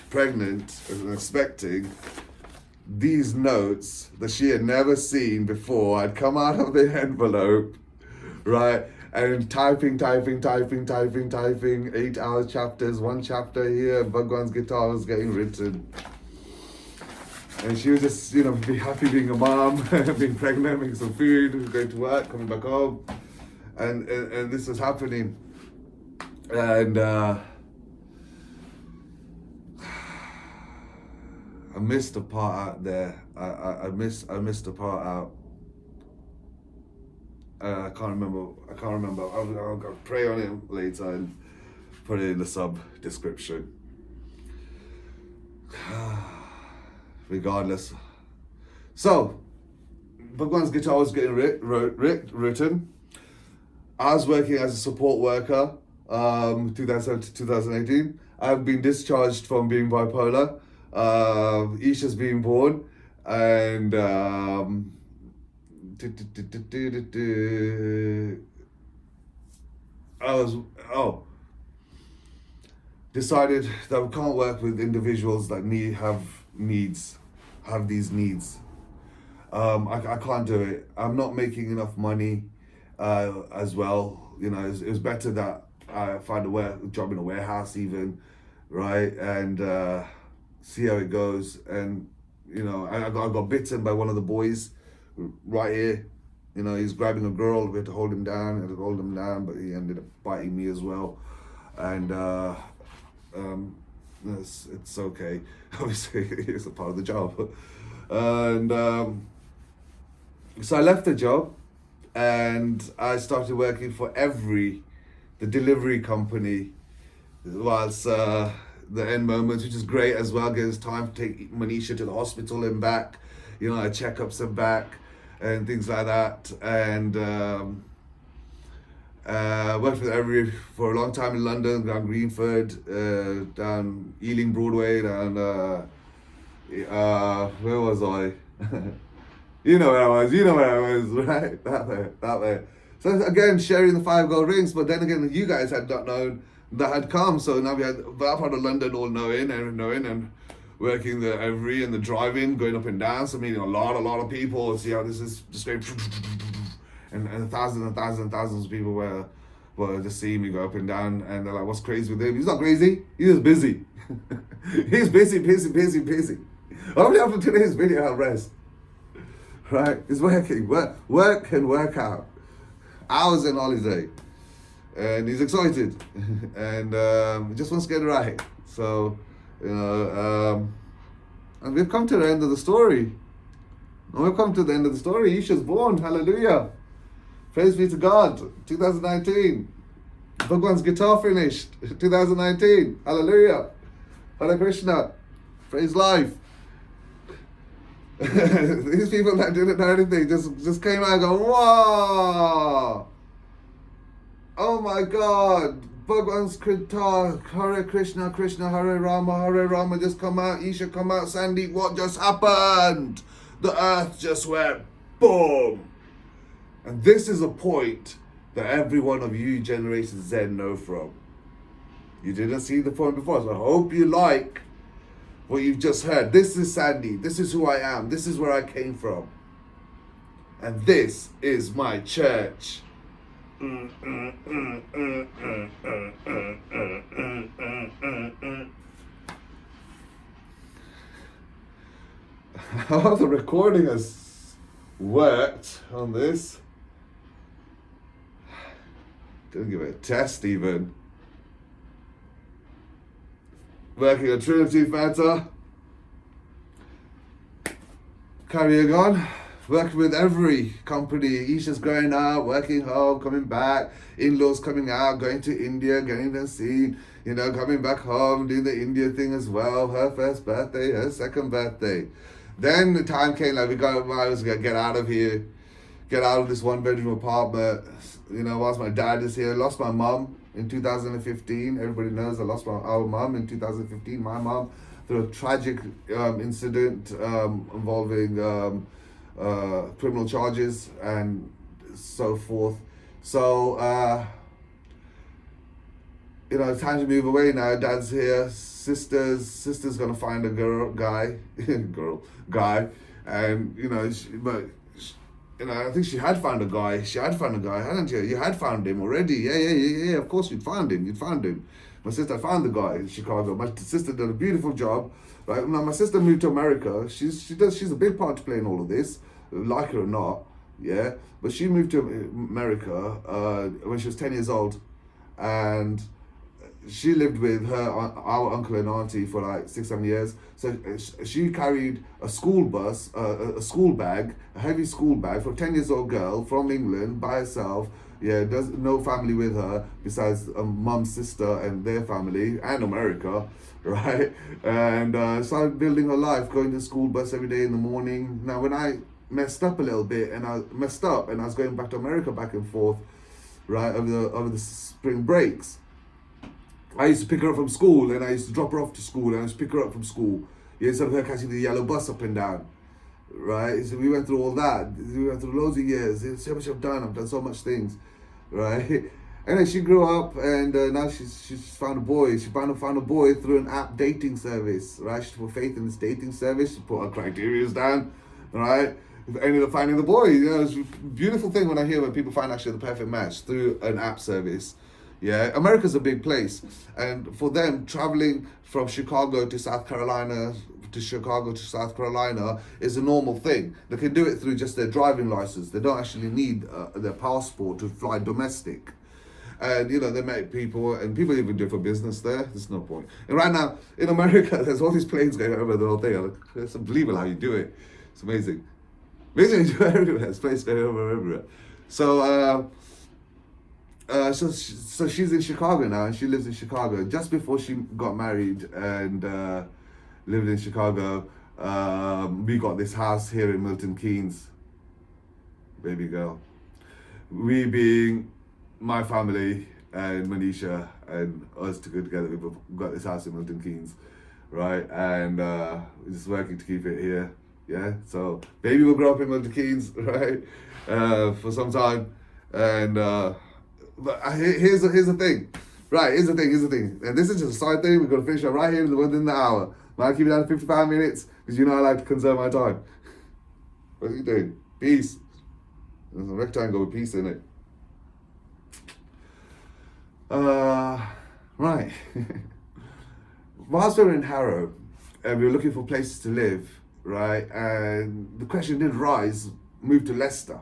[SPEAKER 1] pregnant and expecting, these notes that she had never seen before had come out of the envelope, right? And typing, 8 hour chapters, one chapter here, Bhagwan's Gita was getting written. And she was just, be happy being a mom, being pregnant, making some food, going to work, coming back home. And this was happening. And I missed the part out there. I missed the part out. I can't remember. I'll pray on it later and put it in the sub description. Regardless. So, Bhagwan's Gita was getting written. I was working as a support worker, 2007 to 2018. I've been discharged from being bipolar. Isha's being born, and decided that we can't work with individuals that have these needs. I can't do it. I'm not making enough money as well. It was better that I find a job in a warehouse even, right? And see how it goes. And I got bitten by one of the boys right here. He's grabbing a girl. We had to hold him down, but he ended up biting me as well. And it's okay. Obviously, it's a part of the job. And so I left the job and I started working for the delivery company, whilst the end moments, which is great as well. Gives time to take Manisha to the hospital and back, checkups and back and things like that. And worked with every for a long time in London, down Greenford, down Ealing Broadway, down where was I? You know where I was, right? That way. So again, sharing the 5 gold rings, but then again, you guys had not known that had come. So now we had that part of London all knowing and working the every and the driving, going up and down. So meeting a lot of people. See how this is just going, and thousands of people were just seeing me go up and down, and they're like, "What's crazy with him? He's not crazy. He's just busy. He's busy. Hopefully after today's video, I'll rest. Right? It's working. Work and work out. Hours and holiday. And he's excited. And he just wants to get it right. So, and we've come to the end of the story. Isha's born. Hallelujah. Praise be to God. 2019. Bhagwan's Gita finished. 2019. Hallelujah. Hare Krishna. Praise life. These people that didn't know anything just came out and go, wow. Oh my God. Bhagwan's Gita, Hare Krishna, Krishna, Hare Rama just come out. Isha come out. Sandeep, what just happened? The earth just went boom. And this is a point that every one of you Generation Z know from. You didn't see the point before, so I hope you like what you've just heard. This is Sandy. This is who I am. This is where I came from. And this is my church. How the recording has worked on this. Didn't give it a test even. Working on Trinity Matter. Carrying on. Working with every company. Isha's going out, working home, coming back. In-laws coming out, going to India, getting them seen. You know, coming back home, doing the India thing as well. Her first birthday, her second birthday. Then the time came, like, I was going to get out of here. Get out of this one-bedroom apartment. You know, whilst my dad is here. Lost my mum in 2015. Everybody knows I lost our mum in 2015. My mum, through a tragic incident involving criminal charges and so forth. So, you know, it's time to move away now. Dad's here. Sister's gonna find a guy, and you know, you know, I think she had found a guy. She had found a guy, hadn't you? You had found him already. Yeah. Of course, you'd found him. My sister found the guy in Chicago. My sister did a beautiful job. Right now, my sister moved to America. She's a big part to play in all of this, like her or not. Yeah, but she moved to America when she was 10 years old, and she lived with our uncle and auntie for like 6-7 years. So she carried a school bus, a school bag, a heavy school bag for a 10 years old girl from England by herself. Yeah, there's no family with her besides a mum, sister, and their family, and America, right? And started building her life, going to school bus every day in the morning. Now, when I messed up a little bit, and I was going back to America back and forth, right, over the spring breaks, I used to pick her up from school, and I used to drop her off to school, and I used to pick her up from school. Yeah, instead of her catching the yellow bus up and down, right? So we went through all that. We went through loads of years. It's so much I've done so much things, right? And then she grew up, and now she's found a boy. She found a boy through an app dating service, right? She put faith in this dating service. She put her criteria down, right? Ended up finding the boy. You know, it's a beautiful thing when I hear when people find actually the perfect match through an app service. Yeah, America's a big place, and for them, traveling from Chicago to South Carolina is a normal thing. They can do it through just their driving license. They don't actually need their passport to fly domestic. And you know, they make people, and people even do it for business there. There's no point. And right now in America, there's all these planes going over the whole thing. It's unbelievable how you do it. It's amazing. Amazing you do it everywhere. There's planes going over everywhere. So. So she's in Chicago now, and she lives in Chicago. Just before she got married and lived in Chicago, we got this house here in Milton Keynes. Baby girl. We being my family and Manisha and us to go together, we've got this house in Milton Keynes, right? And we're just working to keep it here. Yeah. So baby will grow up in Milton Keynes, right? For some time, and. But here's the thing, right? Here's the thing, and this is just a side thing. We're gonna finish up right here within the hour. I'll keep it down to 55 minutes because you know I like to conserve my time. What are you doing? Peace. There's a rectangle with peace in it. Right. Whilst we were in Harrow, and we were looking for places to live, right? And the question did rise: move to Leicester.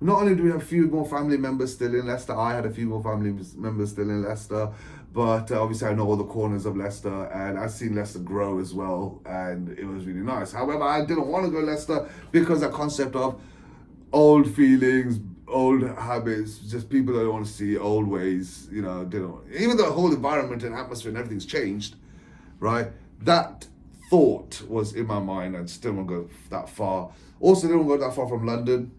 [SPEAKER 1] Not only do we have a few more family members still in Leicester, I had a few more family members still in Leicester, but obviously I know all the corners of Leicester, and I've seen Leicester grow as well, and it was really nice. However, I didn't want to go Leicester because the concept of old feelings, old habits, just people that don't want to see old ways, you know, even though the whole environment and atmosphere and everything's changed, right? That thought was in my mind. I still don't go that far. Also, didn't go that far from London.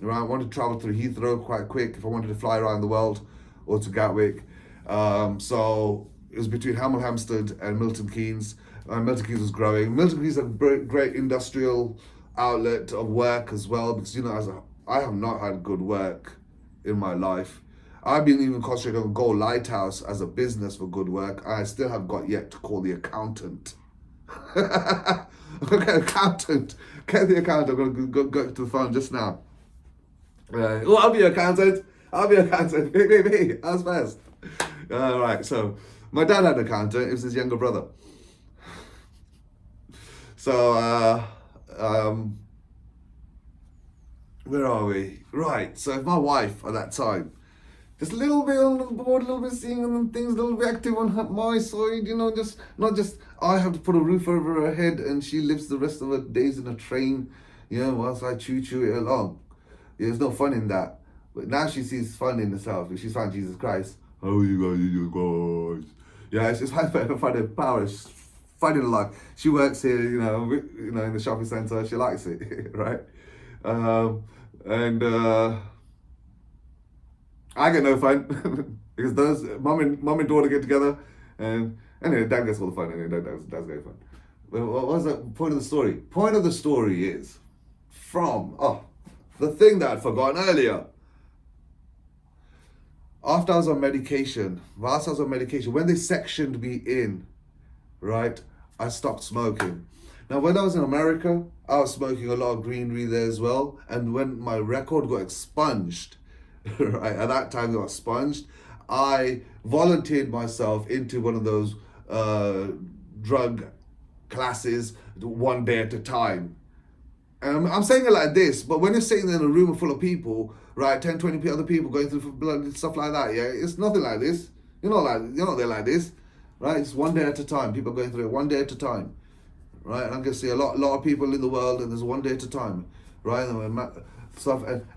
[SPEAKER 1] Right, I wanted to travel through Heathrow quite quick if I wanted to fly around the world, or to Gatwick. So it was between Hemel Hempstead and Milton Keynes. Milton Keynes was growing. Milton Keynes is a great industrial outlet of work as well, because you know, I have not had good work in my life. I've been even concentrating on Go Lighthouse as a business for good work. I still have got yet to call the accountant. Okay, accountant. Get the accountant. I'm going to go to the phone just now. Oh, I'll be your accountant. I'll be your accountant. Me. That's fast. All right, so my dad had an accountant. It was his younger brother. So, where are we? Right, so if my wife at that time, just a little bit on the board, a little bit seeing things, a little bit active on my side, just not just I have to put a roof over her head and she lives the rest of her days in a train, whilst I choo it along. There's no fun in that. But now she sees fun in herself. She's found Jesus Christ. How are you guys? Yeah, it's just finding power, finding life. She works here, in the shopping centre. She likes it, right? And I get no fun because those mum and daughter get together, and anyway, dad gets all the fun. Anyway, dad's get fun. But what was the point of the story? Point of the story is the thing that I'd forgotten earlier. Whilst I was on medication, when they sectioned me in, right, I stopped smoking. Now, when I was in America, I was smoking a lot of greenery there as well. And when my record got expunged, right, at that time it got expunged, I volunteered myself into one of those drug classes, one day at a time. I'm saying it like this, but when you're sitting in a room full of people, right, 10, 20 other people going through blood and stuff like that, yeah, it's nothing like this. You're not there like this, right? It's one day at a time. People are going through it one day at a time, right? And I can see a lot of people in the world, and there's one day at a time, right? And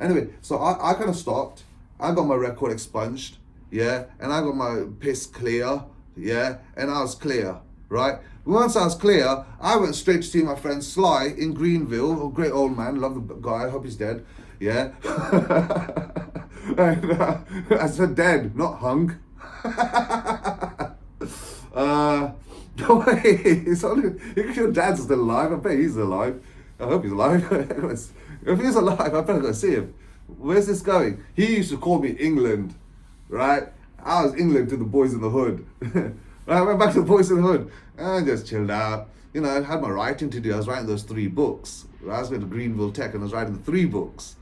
[SPEAKER 1] anyway, so I kind of stopped. I got my record expunged, yeah, and I got my piss clear, yeah, and I was clear, right? Once I was clear, I went straight to see my friend Sly in Greenville, a great old man, love the guy, I hope he's dead, yeah. And I said dead, not hung. No way, it's only, if your dad's still alive, I bet he's alive. I hope he's alive. If he's alive, I better go see him. Where's this going? He used to call me England, right? I was England to the boys in the hood. I went back to the boys in the hood and just chilled out. I had my writing to do. I was writing those 3 books. I was going to Greenville Tech and I was writing the 3 books,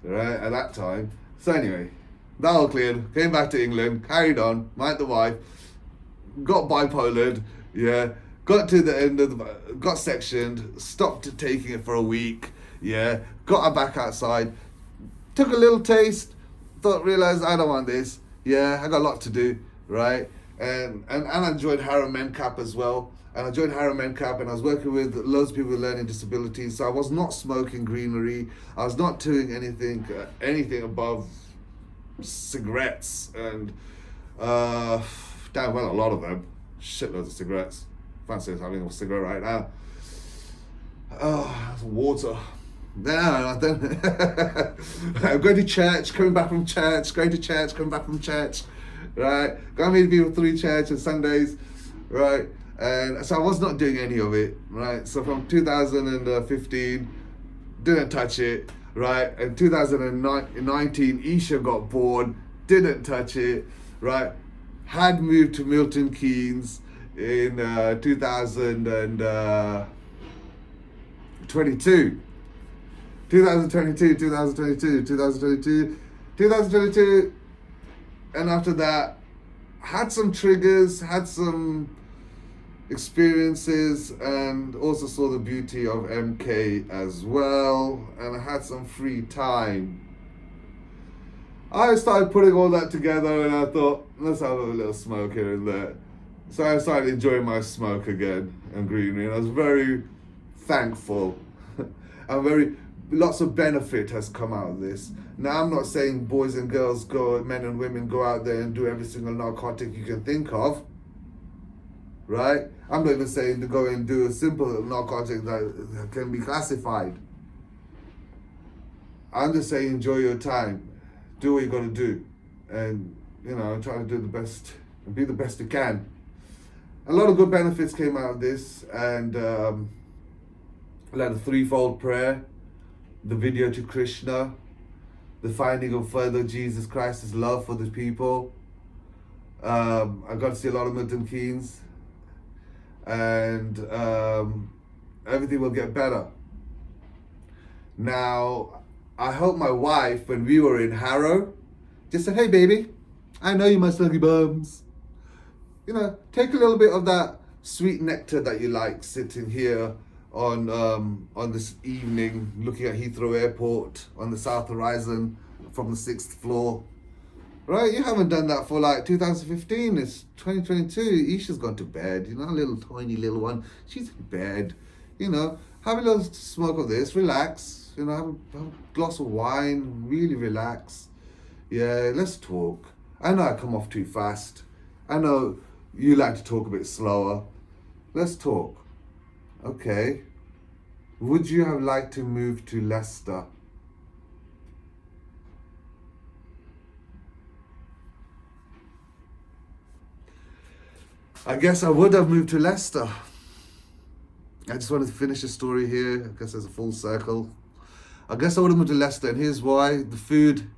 [SPEAKER 1] right, at that time. So anyway, that all cleared. Came back to England, carried on, met the wife, got bipolared, yeah. Got to the end of got sectioned, stopped taking it for a week, yeah. Got her back outside, took a little taste, realized I don't want this, yeah. I got a lot to do, right. And I joined Harrow Mencap as well. And I joined Harrow Mencap and I was working with loads of people with learning disabilities. So I was not smoking greenery. I was not doing anything above cigarettes and damn well a lot of them. Shitloads of cigarettes. Fancy having a cigarette right now. Water. No, I don't. I'm going to church, coming back from church, going to church, coming back from church. Right, got to meet people through church on Sundays, right, and so I was not doing any of it, right. So from 2015, didn't touch it, right. And 2019, Isha got born, didn't touch it, right. Had moved to Milton Keynes in 2022. 2022, and after that, had some triggers, had some experiences, and also saw the beauty of MK as well, and I had some free time. I started putting all that together and I thought, let's have a little smoke here and there. So I started enjoying my smoke again and greenery, and I was very thankful. Lots of benefit has come out of this. Now, I'm not saying boys and girls men and women go out there and do every single narcotic you can think of, right? I'm not even saying to go and do a simple narcotic that can be classified. I'm just saying enjoy your time, do what you got to do, and try to do the best and be the best you can. A lot of good benefits came out of this, and I had a 3-fold prayer, the video to Krishna, the finding of further Jesus Christ's love for the people. I got to see a lot of Milton Keynes, and everything will get better. Now, I hope my wife, when we were in Harrow, just said, "Hey baby, I know you must love your bums. You know, take a little bit of that sweet nectar that you like sitting here on this evening, looking at Heathrow Airport on the south horizon from the 6th floor. Right, you haven't done that for like 2015, it's 2022, Isha's gone to bed, you know, a little tiny little one, she's in bed, you know, have a little smoke of this, relax, you know, have a glass of wine, really relax, yeah, let's talk. I know I come off too fast, I know you like to talk a bit slower, let's talk. Okay, would you have liked to move to Leicester? I guess I would have moved to Leicester. I just wanted to finish the story here. I guess there's a full circle. I guess I would have moved to Leicester, and here's why. The food.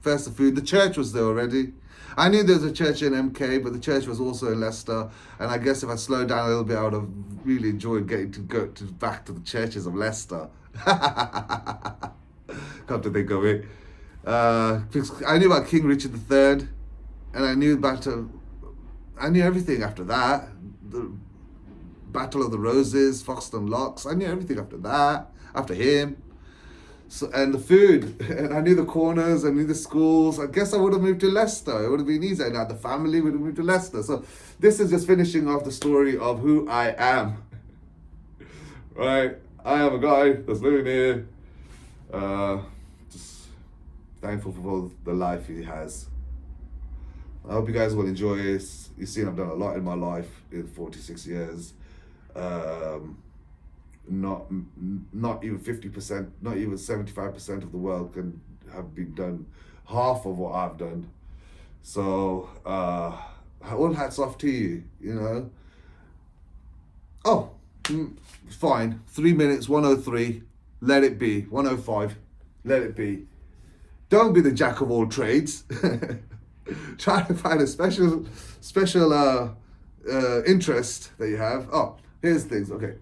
[SPEAKER 1] First, the food. The church was there already. I knew there was a church in MK, but the church was also in Leicester. And I guess if I slowed down a little bit, I would have really enjoyed getting to go back to the churches of Leicester. Come to think of it. Because I knew about King Richard III, and I knew everything after that. The Battle of the Roses, Foxton Locks. I knew everything after that, after him. So, and the food, and I knew the corners, I knew the schools. I guess I would have moved to Leicester. It would have been easier. And the family would have moved to Leicester. So this is just finishing off the story of who I am. Right? I am a guy that's living here. Just thankful for the life he has. I hope you guys will enjoy this. You've seen I've done a lot in my life in 46 years. Not even 50%, not even 75% of the world can have been done half of what I've done. So all hats off to you, you know. Oh, fine. 3 minutes, 103. Let it be. 105. Let it be. Don't be the jack of all trades. Try to find a special interest that you have. Oh, here's things. Okay.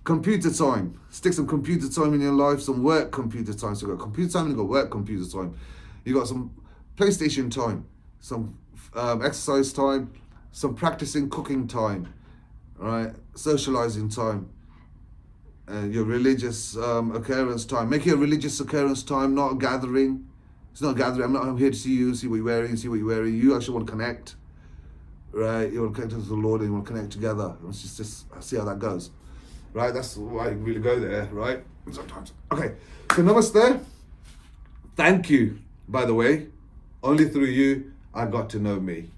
[SPEAKER 1] Computer time. Stick some computer time in your life, some work computer time. So you've got computer time and you've got work computer time. You've got some PlayStation time, some exercise time, some practicing cooking time, right? Socializing time, your religious occurrence time. Make it a religious occurrence time, not a gathering. It's not a gathering. I'm here to see you, see what you're wearing, see what you're wearing. You actually want to connect, right? You want to connect to the Lord and you want to connect together. Let's just see how that goes. Right, that's why you really go there, right? Sometimes. Okay, so namaste. Thank you, by the way. Only through you, I got to know me.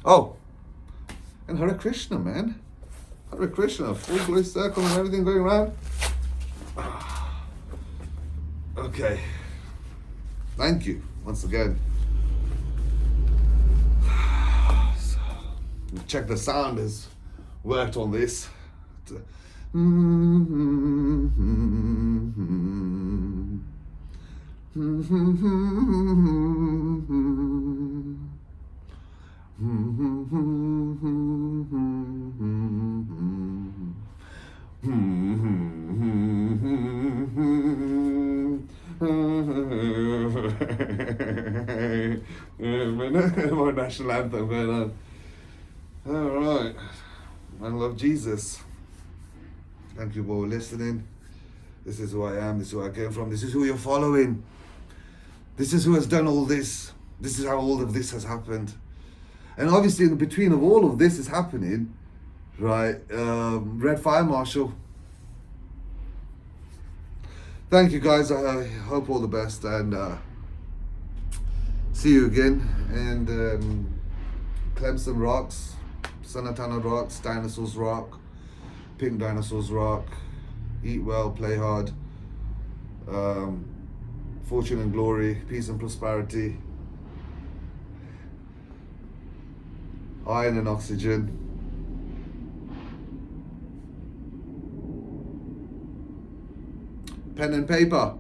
[SPEAKER 1] Oh, and Hare Krishna, man. Hare Krishna, full blue circle and everything going around. Okay. Thank you, once again. Check the sound has worked on this. More national anthem going on. All right, I love Jesus. Thank you for listening. This is who I am. This is where I came from. This is who you're following. This is who has done all this. This is how all of this has happened. And obviously, in between of all of this is happening, right? Red Fire Marshal. Thank you, guys. I hope all the best and see you again. And Clemson rocks. Sanatana rocks, dinosaurs rock, pink dinosaurs rock, eat well, play hard, fortune and glory, peace and prosperity, iron and oxygen. pen and paper.